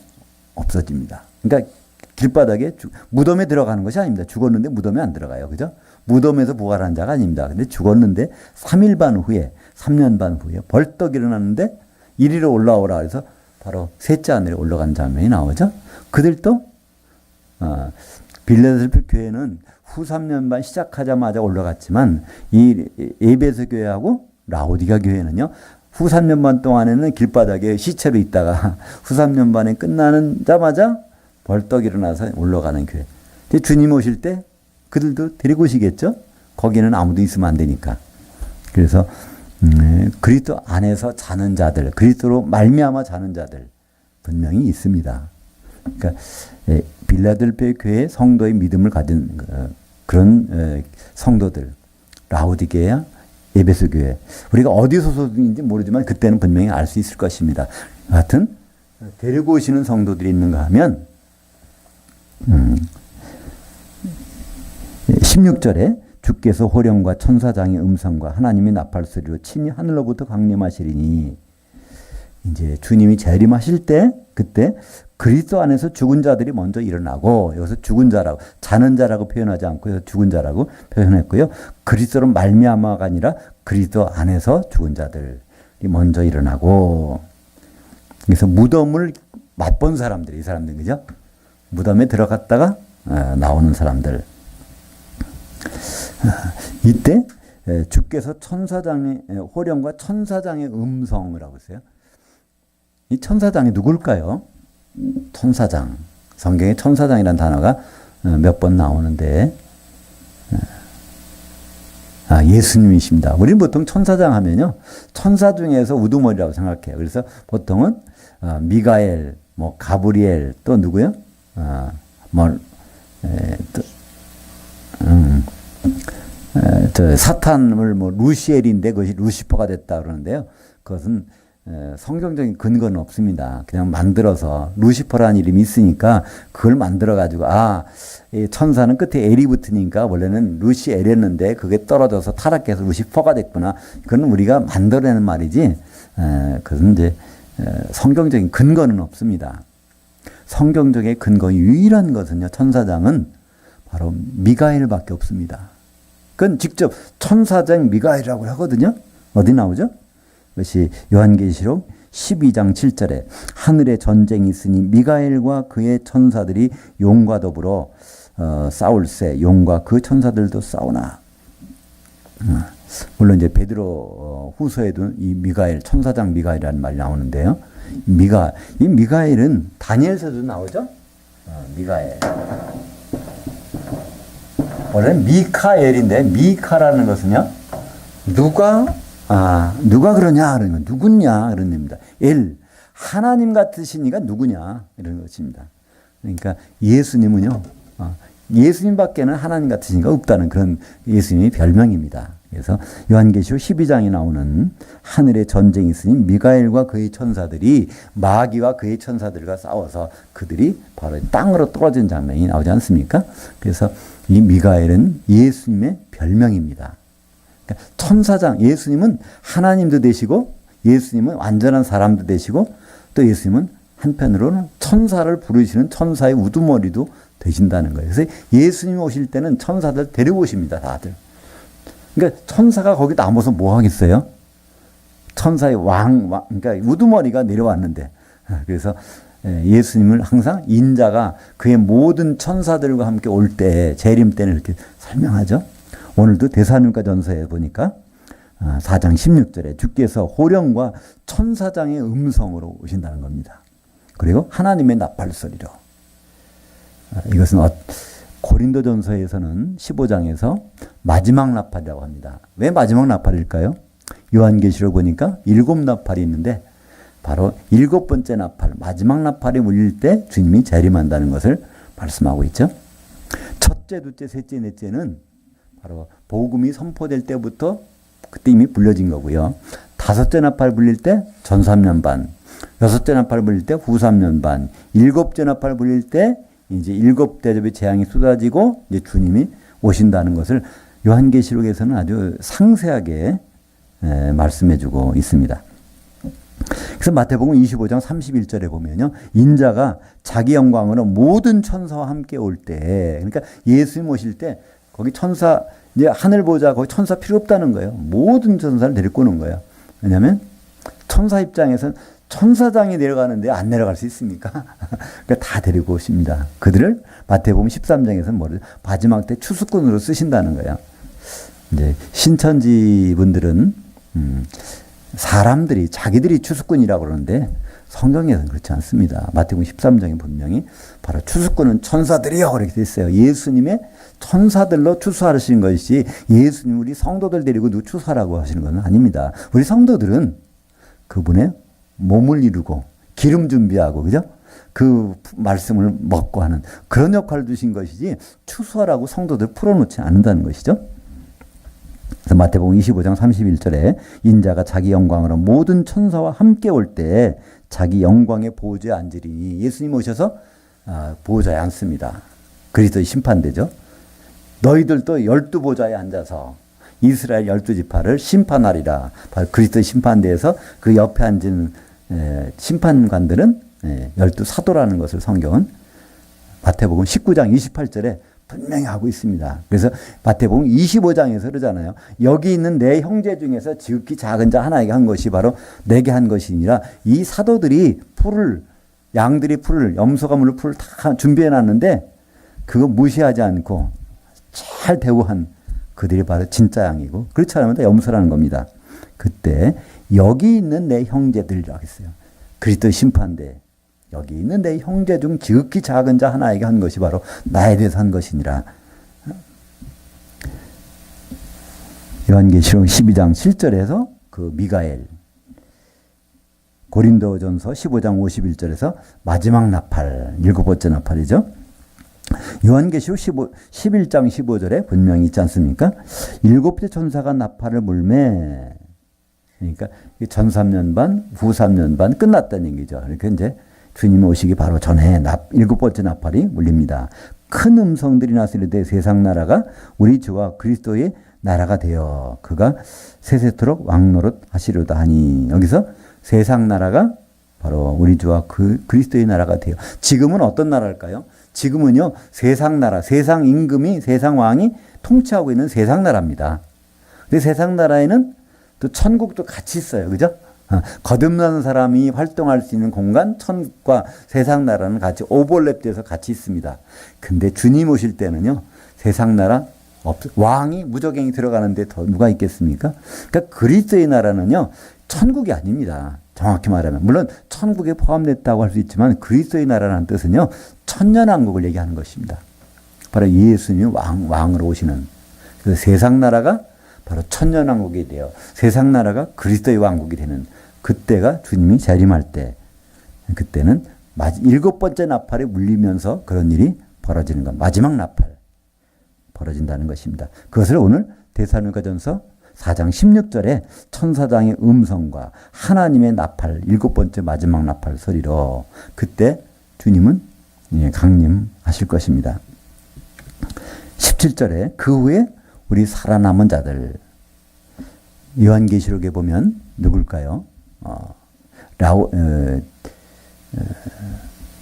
없어집니다. 그러니까 길바닥에 무덤에 들어가는 것이 아닙니다. 죽었는데 무덤에 안 들어가요. 그죠? 무덤에서 부활한 자가 아닙니다. 근데 죽었는데 3일 반 후에 3년 반 후에 벌떡 일어났는데 이리로 올라오라 그래서 바로 셋째 하늘에 올라간 장면이 나오죠. 그들도 빌라델피아 교회는 후 3년 반 시작하자마자 올라갔지만 이 에베소 교회하고 라오디가 교회는요. 후 3년 반 동안에는 길바닥에 시체로 있다가 후 3년 반에 끝나자마자 벌떡 일어나서 올라가는 교회. 주님 오실 때 그들도 데리고 오시겠죠? 거기는 아무도 있으면 안 되니까. 그래서 그리스도 안에서 자는 자들, 그리스도로 말미암아 자는 자들 분명히 있습니다. 그러니까 빌라델피아 교회의 성도의 믿음을 가진 그런 성도들, 라오디게아, 에베소 교회. 우리가 어디 소속인지 모르지만 그때는 분명히 알 수 있을 것입니다. 하여튼 데리고 오시는 성도들이 있는가 하면 16절에 주께서 호령과 천사장의 음성과 하나님의 나팔소리로 친히 하늘로부터 강림하시리니 이제 주님이 재림하실 때 그때 그리스도 안에서 죽은 자들이 먼저 일어나고 여기서 죽은 자라고 자는 자라고 표현하지 않고 여기서 죽은 자라고 표현했고요. 그리스도로 말미암아가 아니라 그리스도 안에서 죽은 자들이 먼저 일어나고 그래서 무덤을 맛본 사람들이 이 사람들 그죠? 무덤에 들어갔다가 나오는 사람들 이때 주께서 천사장의 호령과 천사장의 음성을 하고 있어요. 이 천사장이 누굴까요? 천사장. 성경에 천사장이라는 단어가 몇 번 나오는데 예수님이십니다. 우리는 보통 천사장 하면요. 천사 중에서 우두머리라고 생각해요. 그래서 보통은 미가엘, 뭐 가브리엘 또 누구요? 사탄을 뭐 루시엘인데 그것이 루시퍼가 됐다 그러는데요. 그것은 성경적인 근거는 없습니다. 그냥 만들어서 루시퍼라는 이름이 있으니까 그걸 만들어 가지고 이 천사는 끝에 엘이 붙으니까 원래는 루시엘이었는데 그게 떨어져서 타락해서 루시퍼가 됐구나. 그건 우리가 만들어내는 말이지. 그것은 이제 성경적인 근거는 없습니다. 성경적인 근거 유일한 것은요. 천사장은 바로 미가엘밖에 없습니다. 그건 직접 천사장 미가엘이라고 하거든요. 어디 나오죠? 그것이 요한계시록 12장 7절에 하늘에 전쟁이 있으니 미가엘과 그의 천사들이 용과 더불어 싸울세 용과 그 천사들도 싸우나. 물론 이제 베드로 후서에도 이 미가엘 천사장 미가엘이라는 말이 나오는데요. 이 미가엘은 다니엘서도 나오죠. 미가엘. 원래는 미카엘인데 미카라는 것은요. 누가 그러냐 그러는 거 누구냐 그런 겁니다. 하나님 같으시니까 누구냐 이런 것입니다. 그러니까 예수님은요 예수님밖에는 하나님 같으신 가 없다는 그런 예수님의 별명입니다. 그래서 요한계시록 12장에 나오는 하늘에 전쟁이 있으니 미가엘과 그의 천사들이 마귀와 그의 천사들과 싸워서 그들이 바로 땅으로 떨어진 장면이 나오지 않습니까? 그래서 이 미가엘은 예수님의 별명입니다. 그러니까 천사장, 예수님은 하나님도 되시고 예수님은 완전한 사람도 되시고 또 예수님은 한편으로는 천사를 부르시는 천사의 우두머리도 되신다는 거예요. 그래서 예수님이 오실 때는 천사들 데리고 오십니다, 다들. 그러니까 천사가 거기 남아서 뭐 하겠어요? 천사의 그러니까 우두머리가 내려왔는데. 그래서 예수님을 항상 인자가 그의 모든 천사들과 함께 올 때, 재림 때는 이렇게 설명하죠. 오늘도 데살로니가 전서에 보니까 4장 16절에 주께서 호령과 천사장의 음성으로 오신다는 겁니다. 그리고 하나님의 나팔소리로. 이것은 고린도전서에서는 15장에서 마지막 나팔이라고 합니다. 왜 마지막 나팔일까요? 요한계시록 보니까 7나팔이 있는데 바로 7번째 나팔, 마지막 나팔이 울릴 때 주님이 재림한다는 것을 말씀하고 있죠. 첫째, 둘째, 셋째, 넷째는 바로 복음이 선포될 때부터 그때 이미 불려진 거고요. 다섯째 나팔 불릴 때 전 3년 반, 여섯째 나팔 불릴 때 후 3년 반, 일곱째 나팔 불릴 때 이제 일곱 대접의 재앙이 쏟아지고 이제 주님이 오신다는 것을 요한계시록에서는 아주 상세하게 말씀해주고 있습니다. 그래서 마태복음 25장 31절에 보면요, 인자가 자기 영광으로 모든 천사와 함께 올 때, 그러니까 예수님 오실 때 거기 천사 이제 하늘 보자 거기 천사 필요 없다는 거예요. 모든 천사를 데리고 오는 거예요. 왜냐하면 천사 입장에서는 천사장이 내려가는데 안 내려갈 수 있습니까? 그러니까 다 데리고 오십니다. 그들을 마태복음 13장에서는 뭐를 마지막 때 추수꾼으로 쓰신다는 거예요. 이제 신천지 분들은 사람들이 자기들이 추수꾼이라고 그러는데 성경에서는 그렇지 않습니다. 마태복음 13장에 분명히 바로 추수꾼은 천사들이요 그렇게 돼 있어요. 예수님의 천사들로 추수하시는 것이 예수님 우리 성도들 데리고 누구 추수하라고 하시는 건 아닙니다. 우리 성도들은 그분의 몸을 이루고 기름 준비하고 그죠? 그 말씀을 먹고 하는 그런 역할을 주신 것이지 추수하라고 성도들 풀어놓지 않는다는 것이죠. 그래서 마태복음 25장 31절에 인자가 자기 영광으로 모든 천사와 함께 올 때 자기 영광의 보좌에 앉으리니 예수님 오셔서 보좌에 앉습니다. 그리스도의 심판대죠. 너희들도 12보좌에 앉아서 이스라엘 12지파를 심판하리라. 바로 그리스도의 심판대에서 그 옆에 앉은 심판관들은 12사도라는 것을 성경은 마태복음 19장 28절에 분명히 하고 있습니다. 그래서 마태복음 25장에서 그러잖아요. 여기 있는 내 형제 중에서 지극히 작은 자 하나에게 한 것이 바로 내게 한 것이니라. 이 사도들이 양들이 염소가 풀을 다 준비해 놨는데 그거 무시하지 않고 잘 대우한 그들이 바로 진짜 양이고 그렇지 않으면 다 염소라는 겁니다. 그때 여기 있는 내 형제들이라고 했어요. 그리스도 심판대 여기 있는 내 형제 중 지극히 작은 자 하나에게 한 것이 바로 나에 대해서 한 것이니라. 요한계시록 12장 7절에서 그 미가엘, 고린도전서 15장 51절에서 마지막 나팔, 7번째 나팔이죠. 요한계시록 11장 15절에 분명히 있지 않습니까? 7째 천사가 나팔을 불매. 그러니까 전 3년 반, 후 3년 반 끝났다는 얘기죠. 그러니까 이제 주님 오시기 바로 전에 7번째 나팔이 울립니다. 큰 음성들이 나서리되 세상 나라가 우리 주와 그리스도의 나라가 되어 그가 세세토록 왕노릇 하시려다 하니 여기서 세상 나라가 바로 우리 주와 그리스도의 나라가 되어 지금은 어떤 나라일까요? 지금은요 세상 나라, 세상 임금이 세상 왕이 통치하고 있는 세상 나라입니다. 근데 세상 나라에는 또 천국도 같이 있어요. 그죠? 거듭나는 사람이 활동할 수 있는 공간, 천국과 세상 나라는 같이 오버랩돼서 같이 있습니다. 근데 주님 오실 때는요, 세상 나라 왕이 무적행이 들어가는데 더 누가 있겠습니까? 그러니까 그리스도의 나라는요, 천국이 아닙니다. 정확히 말하면. 물론 천국에 포함됐다고 할 수 있지만 그리스도의 나라라는 뜻은요, 천년왕국을 얘기하는 것입니다. 바로 예수님이 왕으로 오시는. 그래서 세상 나라가 바로 천년왕국이 되어 세상 나라가 그리스도의 왕국이 되는 그때가 주님이 재림할 때 그때는 7번째 나팔이 울리면서 그런 일이 벌어지는 것. 마지막 나팔. 벌어진다는 것입니다. 그것을 오늘 데살로니가전서 4장 16절에 천사장의 음성과 하나님의 나팔, 7번째 마지막 나팔 소리로 그때 주님은 강림하실 것입니다. 17절에 그 후에 우리 살아남은 자들, 요한계시록에 보면 누굴까요?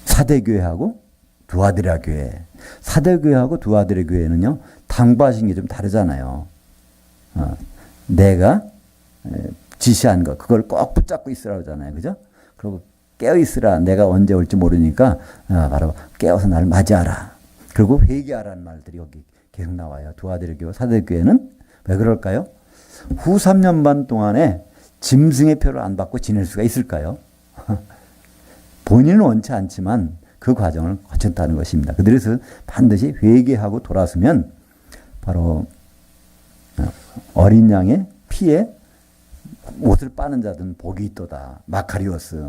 사대교회하고 두아디라 교회. 사대교회하고 두아디라 교회는요, 당부하신 게 좀 다르잖아요. 내가 지시한 것, 그걸 꼭 붙잡고 있으라고 하잖아요. 그죠? 그리고 깨어 있으라. 내가 언제 올지 모르니까 바로 깨어서 나를 맞이하라. 그리고 회개하라는 말들이 여기 계속 나와요. 두아디라 교회, 사대교회는 왜 그럴까요? 후 3년 반 동안에 짐승의 표를 안 받고 지낼 수가 있을까요? 본인은 원치 않지만 그 과정을 거쳤다는 것입니다. 그래서 반드시 회개하고 돌아서면 바로 어린 양의 피에 옷을 빠는 자들은 복이 있도다. 마카리오스.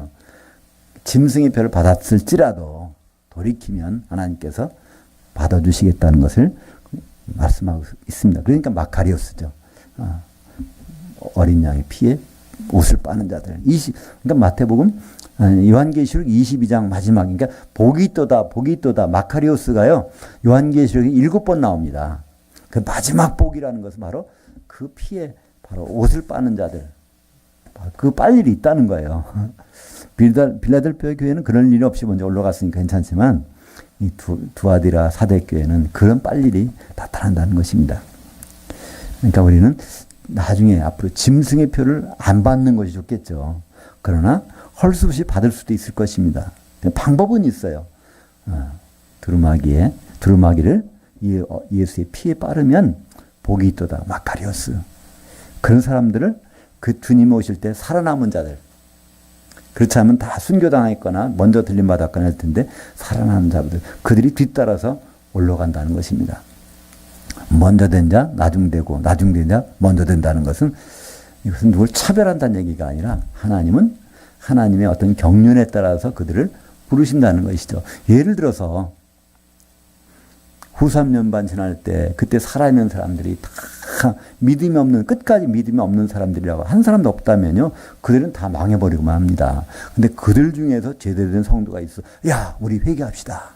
짐승의 표를 받았을지라도 돌이키면 하나님께서 받아주시겠다는 것을 말씀하고 있습니다. 그러니까 마카리오스죠. 어린 양의 피에 옷을 빠는 자들. 그러니까 마태복음, 요한계시록 22장 마지막, 그러니까 복이 있도다, 복이 있도다. 마카리오스가요, 요한계시록에 7번 나옵니다. 그 마지막 복이라는 것은 바로 그 피에 바로 옷을 빠는 자들. 그 빨 일이 있다는 거예요. 빌라델피아 교회는 그런 일이 없이 먼저 올라갔으니까 괜찮지만, 이 두아디라 사대교회는 그런 빨 일이 나타난다는 것입니다. 그러니까 우리는 나중에 앞으로 짐승의 표를 안 받는 것이 좋겠죠. 그러나 할 수 없이 받을 수도 있을 것입니다. 방법은 있어요. 두루마기를 예수의 피에 빠르면 복이 있도다. 마카리오스. 그런 사람들을 그 주님이 오실 때 살아남은 자들. 그렇지 않으면 다 순교당했거나 먼저 들림받았거나 할 텐데 살아남은 자들. 그들이 뒤따라서 올라간다는 것입니다. 먼저 된 자, 나중되고, 나중된 자, 먼저 된다는 것은 이것은 누굴 차별한다는 얘기가 아니라 하나님은 하나님의 어떤 경륜에 따라서 그들을 부르신다는 것이죠. 예를 들어서 후 3년 반 지날 때 그때 살아있는 사람들이 다 믿음이 없는, 끝까지 믿음이 없는 사람들이라고 한 사람도 없다면요, 그들은 다 망해버리고만 합니다. 근데 그들 중에서 제대로 된 성도가 있어. 야, 우리 회개합시다.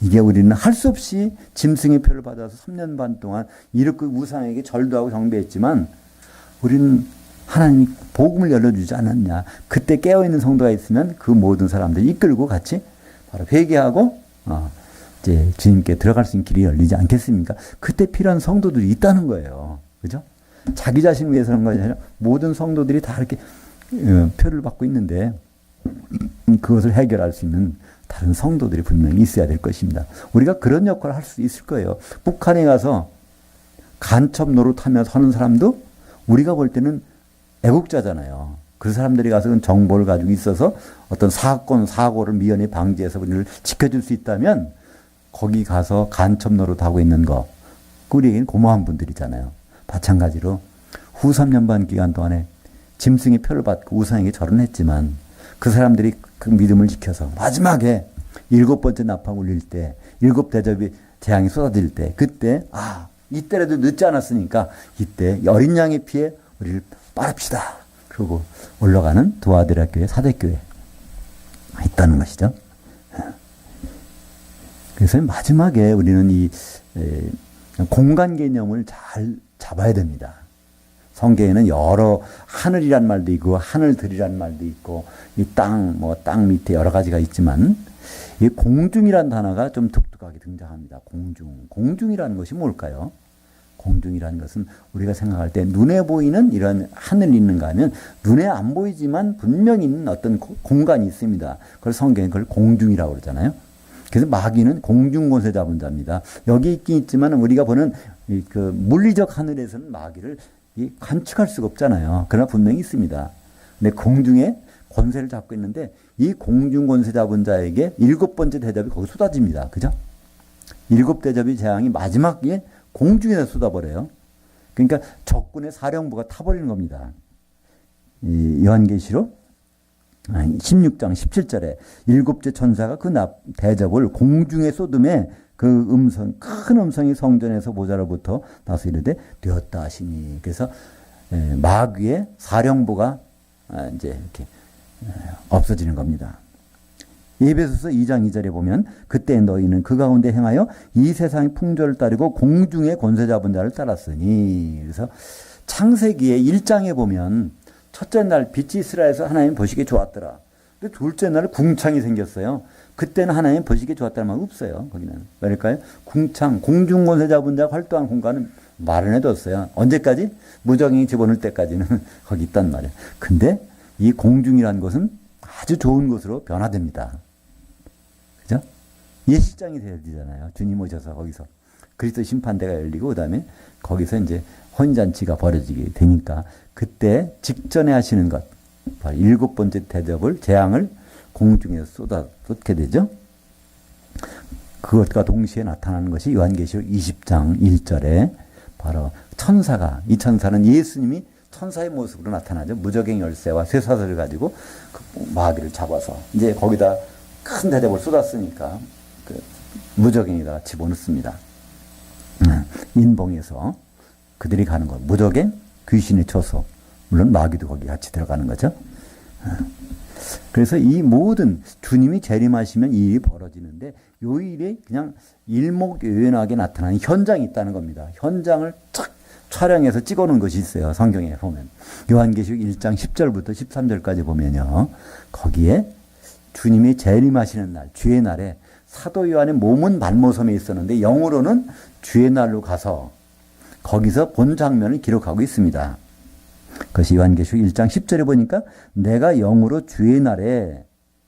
이게 우리는 할 수 없이 짐승의 표를 받아서 3년 반 동안 이렇게 우상에게 절도 하고 경배했지만 우리는 하나님이 복음을 열어주지 않았냐. 그때 깨어있는 성도가 있으면 그 모든 사람들 이끌고 같이 바로 회개하고 이제 주님께 들어갈 수 있는 길이 열리지 않겠습니까? 그때 필요한 성도들이 있다는 거예요. 그죠? 자기 자신을 위해서 하는 것이 아니라 모든 성도들이 다 이렇게 표를 받고 있는데 그것을 해결할 수 있는 다른 성도들이 분명히 있어야 될 것입니다. 우리가 그런 역할을 할 수 있을 거예요. 북한에 가서 간첩 노릇하며 서는 사람도 우리가 볼 때는 애국자잖아요. 그 사람들이 가서 정보를 가지고 있어서 어떤 사건, 사고를 미연에 방지해서 우리를 지켜줄 수 있다면 거기 가서 간첩 노릇하고 있는 거, 우리에게는 고마운 분들이잖아요. 마찬가지로 후 3년 반 기간 동안에 짐승의 표를 받고 우상에게 절은 그 사람들이 그 믿음을 지켜서 마지막에 7번째 나팔 울릴 때, 7대접이 재앙이 쏟아질 때, 그때 이때라도 늦지 않았으니까 이때 어린 양의 피에 우리를 빠릅시다. 그리고 올라가는 두아디라 교회, 사대교회 있다는 것이죠. 그래서 마지막에 우리는 이 공간 개념을 잘 잡아야 됩니다. 성경에는 여러 하늘이란 말도 있고 하늘들이란 말도 있고 이 땅 밑에 여러 가지가 있지만 이 공중이란 단어가 좀 독특하게 등장합니다. 공중이라는 것이 뭘까요? 공중이라는 것은 우리가 생각할 때 눈에 보이는 이런 하늘이 있는가 하면 눈에 안 보이지만 분명히 있는 어떤 공간이 있습니다. 그걸 성경에 그걸 공중이라고 그러잖아요. 그래서 마귀는 공중권세 잡은 자입니다. 여기 있긴 있지만 우리가 보는 그 물리적 하늘에서는 마귀를 관측할 수가 없잖아요. 그러나 분명히 있습니다. 근데 공중에 권세를 잡고 있는데 이 공중 권세 잡은 자에게 7번째 대접이 거기 쏟아집니다. 그죠? 7대접의 재앙이 마지막에 공중에서 쏟아버려요. 그러니까 적군의 사령부가 타버리는 겁니다. 이 요한계시록 16장 17절에 7째 천사가 그 대접을 공중에 쏟음에 그 음성, 큰 음성이 성전에서 보좌로부터 나서 이르되 되었다 하시니. 그래서 마귀의 사령부가 이제 이렇게 없어지는 겁니다. 에베소서 2장 2절에 보면 그때 너희는 그 가운데 행하여 이 세상의 풍조를 따르고 공중의 권세 잡은 자를 따랐으니. 그래서 창세기의 1장에 보면 첫째 날 빛이 있으라 해서 하나님 보시기에 좋았더라. 근데 둘째 날 궁창이 생겼어요. 그때는 하나님 보시기에 좋았다는 말 없어요. 거기는. 왜일까요? 궁창, 공중 권세 잡은 자가 활동한 공간은 마련해뒀어요. 언제까지? 무적행이 집어넣을 때까지는 거기 있단 말이에요. 근데 이 공중이라는 것은 아주 좋은 곳으로 변화됩니다. 그죠? 예식장이 돼야 되잖아요. 주님 오셔서 거기서. 그리스도 심판대가 열리고, 그 다음에 거기서 이제 혼인잔치가 벌어지게 되니까, 그때 직전에 하시는 것, 바로 7번째 대접을, 재앙을 공중에서 쏟게 되죠. 그것과 동시에 나타나는 것이 요한계시록 20장 1절에 바로 천사가, 이 천사는 예수님이 천사의 모습으로 나타나죠. 무적행 열쇠와 쇠사슬을 가지고 그 마귀를 잡아서 이제 거기다 큰 대접을 쏟았으니까 그 무적행에다가 집어넣습니다. 인봉에서 그들이 가는 것. 무적행, 귀신의 처소. 물론 마귀도 거기 같이 들어가는 거죠. 그래서 이 모든 주님이 재림하시면 이 일이 벌어지는데 요 일이 그냥 일목요연하게 나타나는 현장이 있다는 겁니다. 현장을 쫙 촬영해서 찍어놓은 것이 있어요. 성경에 보면. 요한계시록 1장 10절부터 13절까지 보면요. 거기에 주님이 재림하시는 날, 주의 날에 사도 요한의 몸은 발모섬에 있었는데 영으로는 주의 날로 가서 거기서 본 장면을 기록하고 있습니다. 그것이 요한계시록 1장 10절에 보니까 내가 영으로 주의 날에,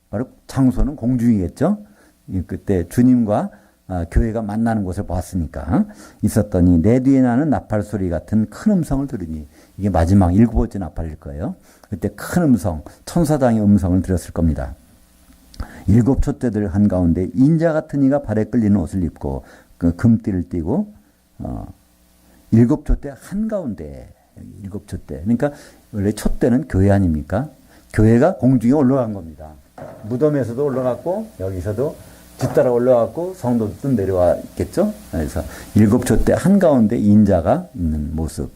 바로 장소는 공중이겠죠. 그때 주님과 교회가 만나는 곳을 보았으니까 있었더니 내 뒤에 나는 나팔 소리 같은 큰 음성을 들으니, 이게 마지막 7번째 나팔일 거예요. 그때 큰 음성, 천사장의 음성을 들었을 겁니다. 7 촛대들 한가운데 인자 같은 이가 발에 끌리는 옷을 입고 그 금띠를 띠고 7 촛대 한가운데, 7 촛대. 그러니까 원래 촛대는 교회 아닙니까? 교회가 공중에 올라간 겁니다. 무덤에서도 올라갔고 여기서도 뒤따라 올라갔고 성도들도 내려왔겠죠. 그래서 7 촛대 한가운데 인자가 있는 모습이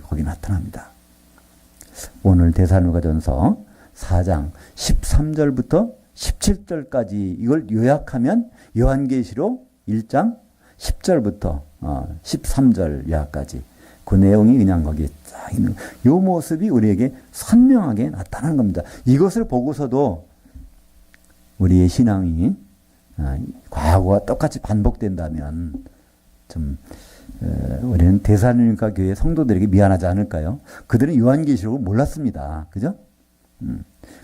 거기 나타납니다. 오늘 데살로니가전서 4장 13절부터 17절까지 이걸 요약하면 요한계시록 1장 10절부터 13절 이하까지 그 내용이 그냥 거기에 쫙 있는, 이 모습이 우리에게 선명하게 나타나는 겁니다. 이것을 보고서도 우리의 신앙이 과거와 똑같이 반복된다면 좀 우리는 데살로니가 교회 성도들에게 미안하지 않을까요? 그들은 요한계시록을 몰랐습니다. 그죠?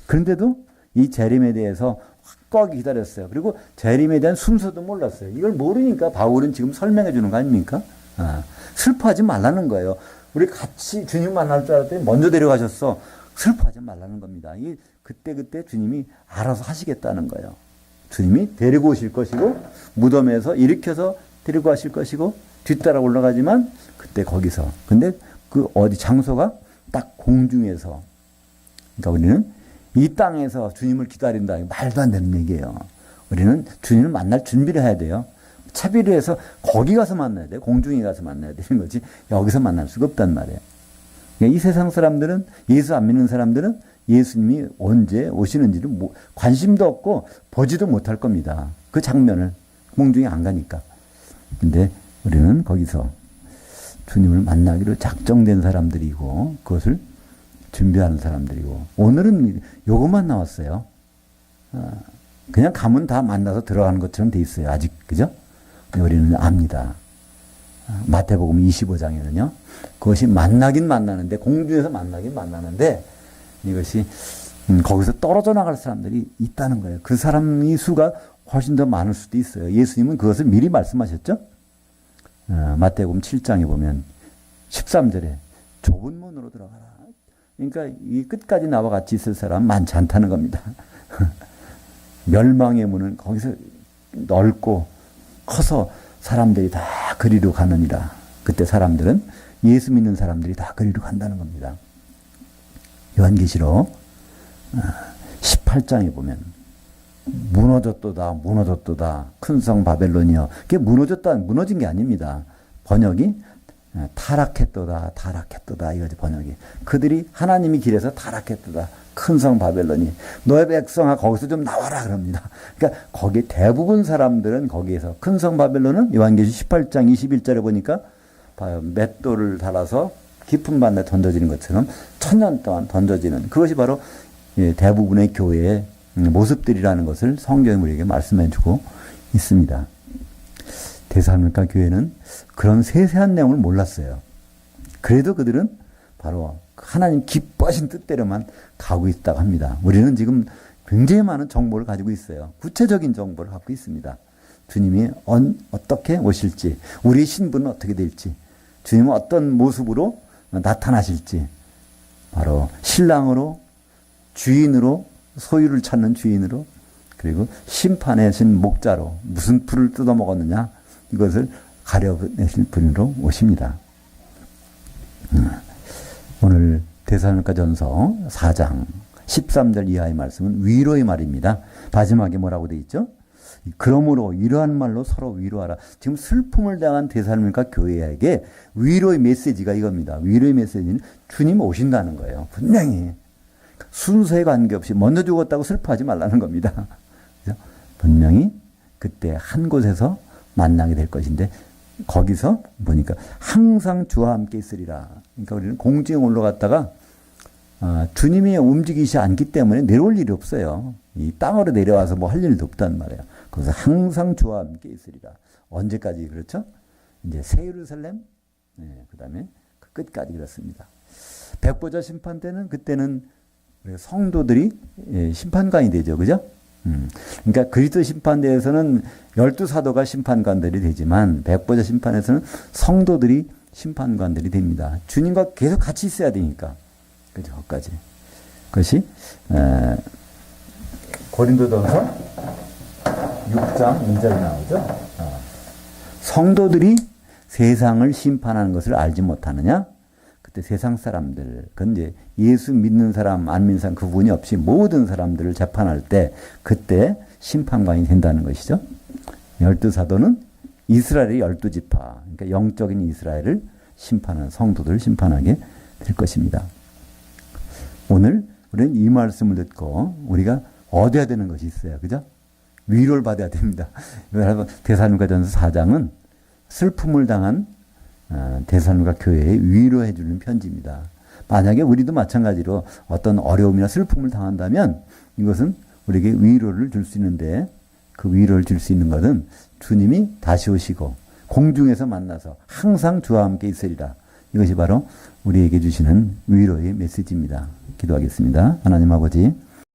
그런데도 이 재림에 대해서 확고하게 기다렸어요. 그리고 재림에 대한 순서도 몰랐어요. 이걸 모르니까 바울은 지금 설명해 주는 거 아닙니까? 슬퍼하지 말라는 거예요. 우리 같이 주님 만날 줄 알았더니 먼저 데려가셨어. 슬퍼하지 말라는 겁니다. 이게 그때 주님이 알아서 하시겠다는 거예요. 주님이 데리고 오실 것이고 무덤에서 일으켜서 데리고 가실 것이고 뒤따라 올라가지만 그때 거기서, 근데 그 어디 장소가 딱 공중에서, 그러니까 우리는 이 땅에서 주님을 기다린다. 말도 안 되는 얘기예요. 우리는 주님을 만날 준비를 해야 돼요. 차비를 해서 거기 가서 만나야 돼요. 공중에 가서 만나야 되는 거지 여기서 만날 수가 없단 말이에요. 그러니까 이 세상 사람들은, 예수 안 믿는 사람들은 예수님이 언제 오시는지를 관심도 없고 보지도 못할 겁니다. 그 장면을 공중에 안 가니까. 근데 우리는 거기서 주님을 만나기로 작정된 사람들이고 그것을 준비하는 사람들이고, 오늘은 요것만 나왔어요. 그냥 가면 다 만나서 들어가는 것처럼 돼 있어요. 아직. 그죠? 우리는 압니다. 마태복음 25장에는요. 그것이 만나긴 만나는데, 공중에서 만나긴 만나는데 이것이 거기서 떨어져 나갈 사람들이 있다는 거예요. 그 사람의 수가 훨씬 더 많을 수도 있어요. 예수님은 그것을 미리 말씀하셨죠. 마태복음 7장에 보면 13절에 좁은 문으로 들어가라. 그러니까 이 끝까지 나와 같이 있을 사람 많지 않다는 겁니다. 멸망의 문은 거기서 넓고 커서 사람들이 다 그리로 가느니라. 그때 사람들은, 예수 믿는 사람들이 다 그리로 간다는 겁니다. 요한계시록 18장에 보면 무너졌도다, 무너졌도다. 큰 성 바벨론이여. 그게 무너졌다, 무너진 게 아닙니다. 번역이 타락했도다, 타락했도다. 이거지, 번역이. 그들이 하나님의 길에서 타락했도다. 큰 성 바벨론이. 너의 백성아, 거기서 좀 나와라. 그럽니다. 그러니까 거기 대부분 사람들은 거기에서 큰 성 바벨론은 요한계시 18장 21절에 보니까 맷돌을 달아서 깊은 바다에 던져지는 것처럼 1000년 동안 던져지는 그것이 바로 대부분의 교회의 모습들이라는 것을 성경이 우리에게 말씀해 주고 있습니다. 데살로니가 교회는 그런 세세한 내용을 몰랐어요. 그래도 그들은 바로 하나님 기뻐하신 뜻대로만 가고 있다고 합니다. 우리는 지금 굉장히 많은 정보를 가지고 있어요. 구체적인 정보를 갖고 있습니다. 주님이 어떻게 오실지, 우리의 신분은 어떻게 될지, 주님은 어떤 모습으로 나타나실지, 바로 신랑으로, 주인으로, 소유를 찾는 주인으로, 그리고 심판의 신 목자로 무슨 풀을 뜯어먹었느냐 이것을 가려내실 분으로 오십니다. 오늘 데살로니가전서 4장 13절 이하의 말씀은 위로의 말입니다. 마지막에 뭐라고 되어 있죠? 그러므로 이러한 말로 서로 위로하라. 지금 슬픔을 당한 데살로니가 교회에게 위로의 메시지가 이겁니다. 위로의 메시지는 주님 오신다는 거예요. 분명히. 순서에 관계없이 먼저 죽었다고 슬퍼하지 말라는 겁니다. 그죠? 분명히 그때 한 곳에서 만나게 될 것인데 거기서 보니까 항상 주와 함께 있으리라. 그러니까 우리는 공중에 올라갔다가 주님이 움직이시 않기 때문에 내려올 일이 없어요. 이 땅으로 내려와서 뭐 할 일도 없단 말이에요. 그래서 항상 주와 함께 있으리라. 언제까지 그렇죠? 이제 새 예루살렘, 그 다음에 그 끝까지 그렇습니다. 백보자 심판 때는 그때는 성도들이 심판관이 되죠. 그죠? 그러니까 그리스도 심판대에서는 12사도가 심판관들이 되지만 백보자 심판에서는 성도들이 심판관들이 됩니다. 주님과 계속 같이 있어야 되니까. 그죠? 거기까지. 그것이 고린도전서 6장 2절에 나오죠. 성도들이 세상을 심판하는 것을 알지 못하느냐? 그때 세상 사람들, 그건 이제 예수 믿는 사람, 안 믿는 사람 구분이 없이 모든 사람들을 재판할 때 그때 심판관이 된다는 것이죠. 12사도는 이스라엘의 12지파, 그러니까 영적인 이스라엘을 심판하는 성도들을 심판하게 될 것입니다. 오늘 우리는 이 말씀을 듣고 우리가 얻어야 되는 것이 있어요. 그죠? 위로를 받아야 됩니다. 데살로니가전서 4장은 슬픔을 당한 데살로니가 교회에 위로해 주는 편지입니다. 만약에 우리도 마찬가지로 어떤 어려움이나 슬픔을 당한다면 이것은 우리에게 위로를 줄 수 있는데 그 위로를 줄 수 있는 것은 주님이 다시 오시고 공중에서 만나서 항상 주와 함께 있으리라. 이것이 바로 우리에게 주시는 위로의 메시지입니다. 기도하겠습니다. 하나님 아버지,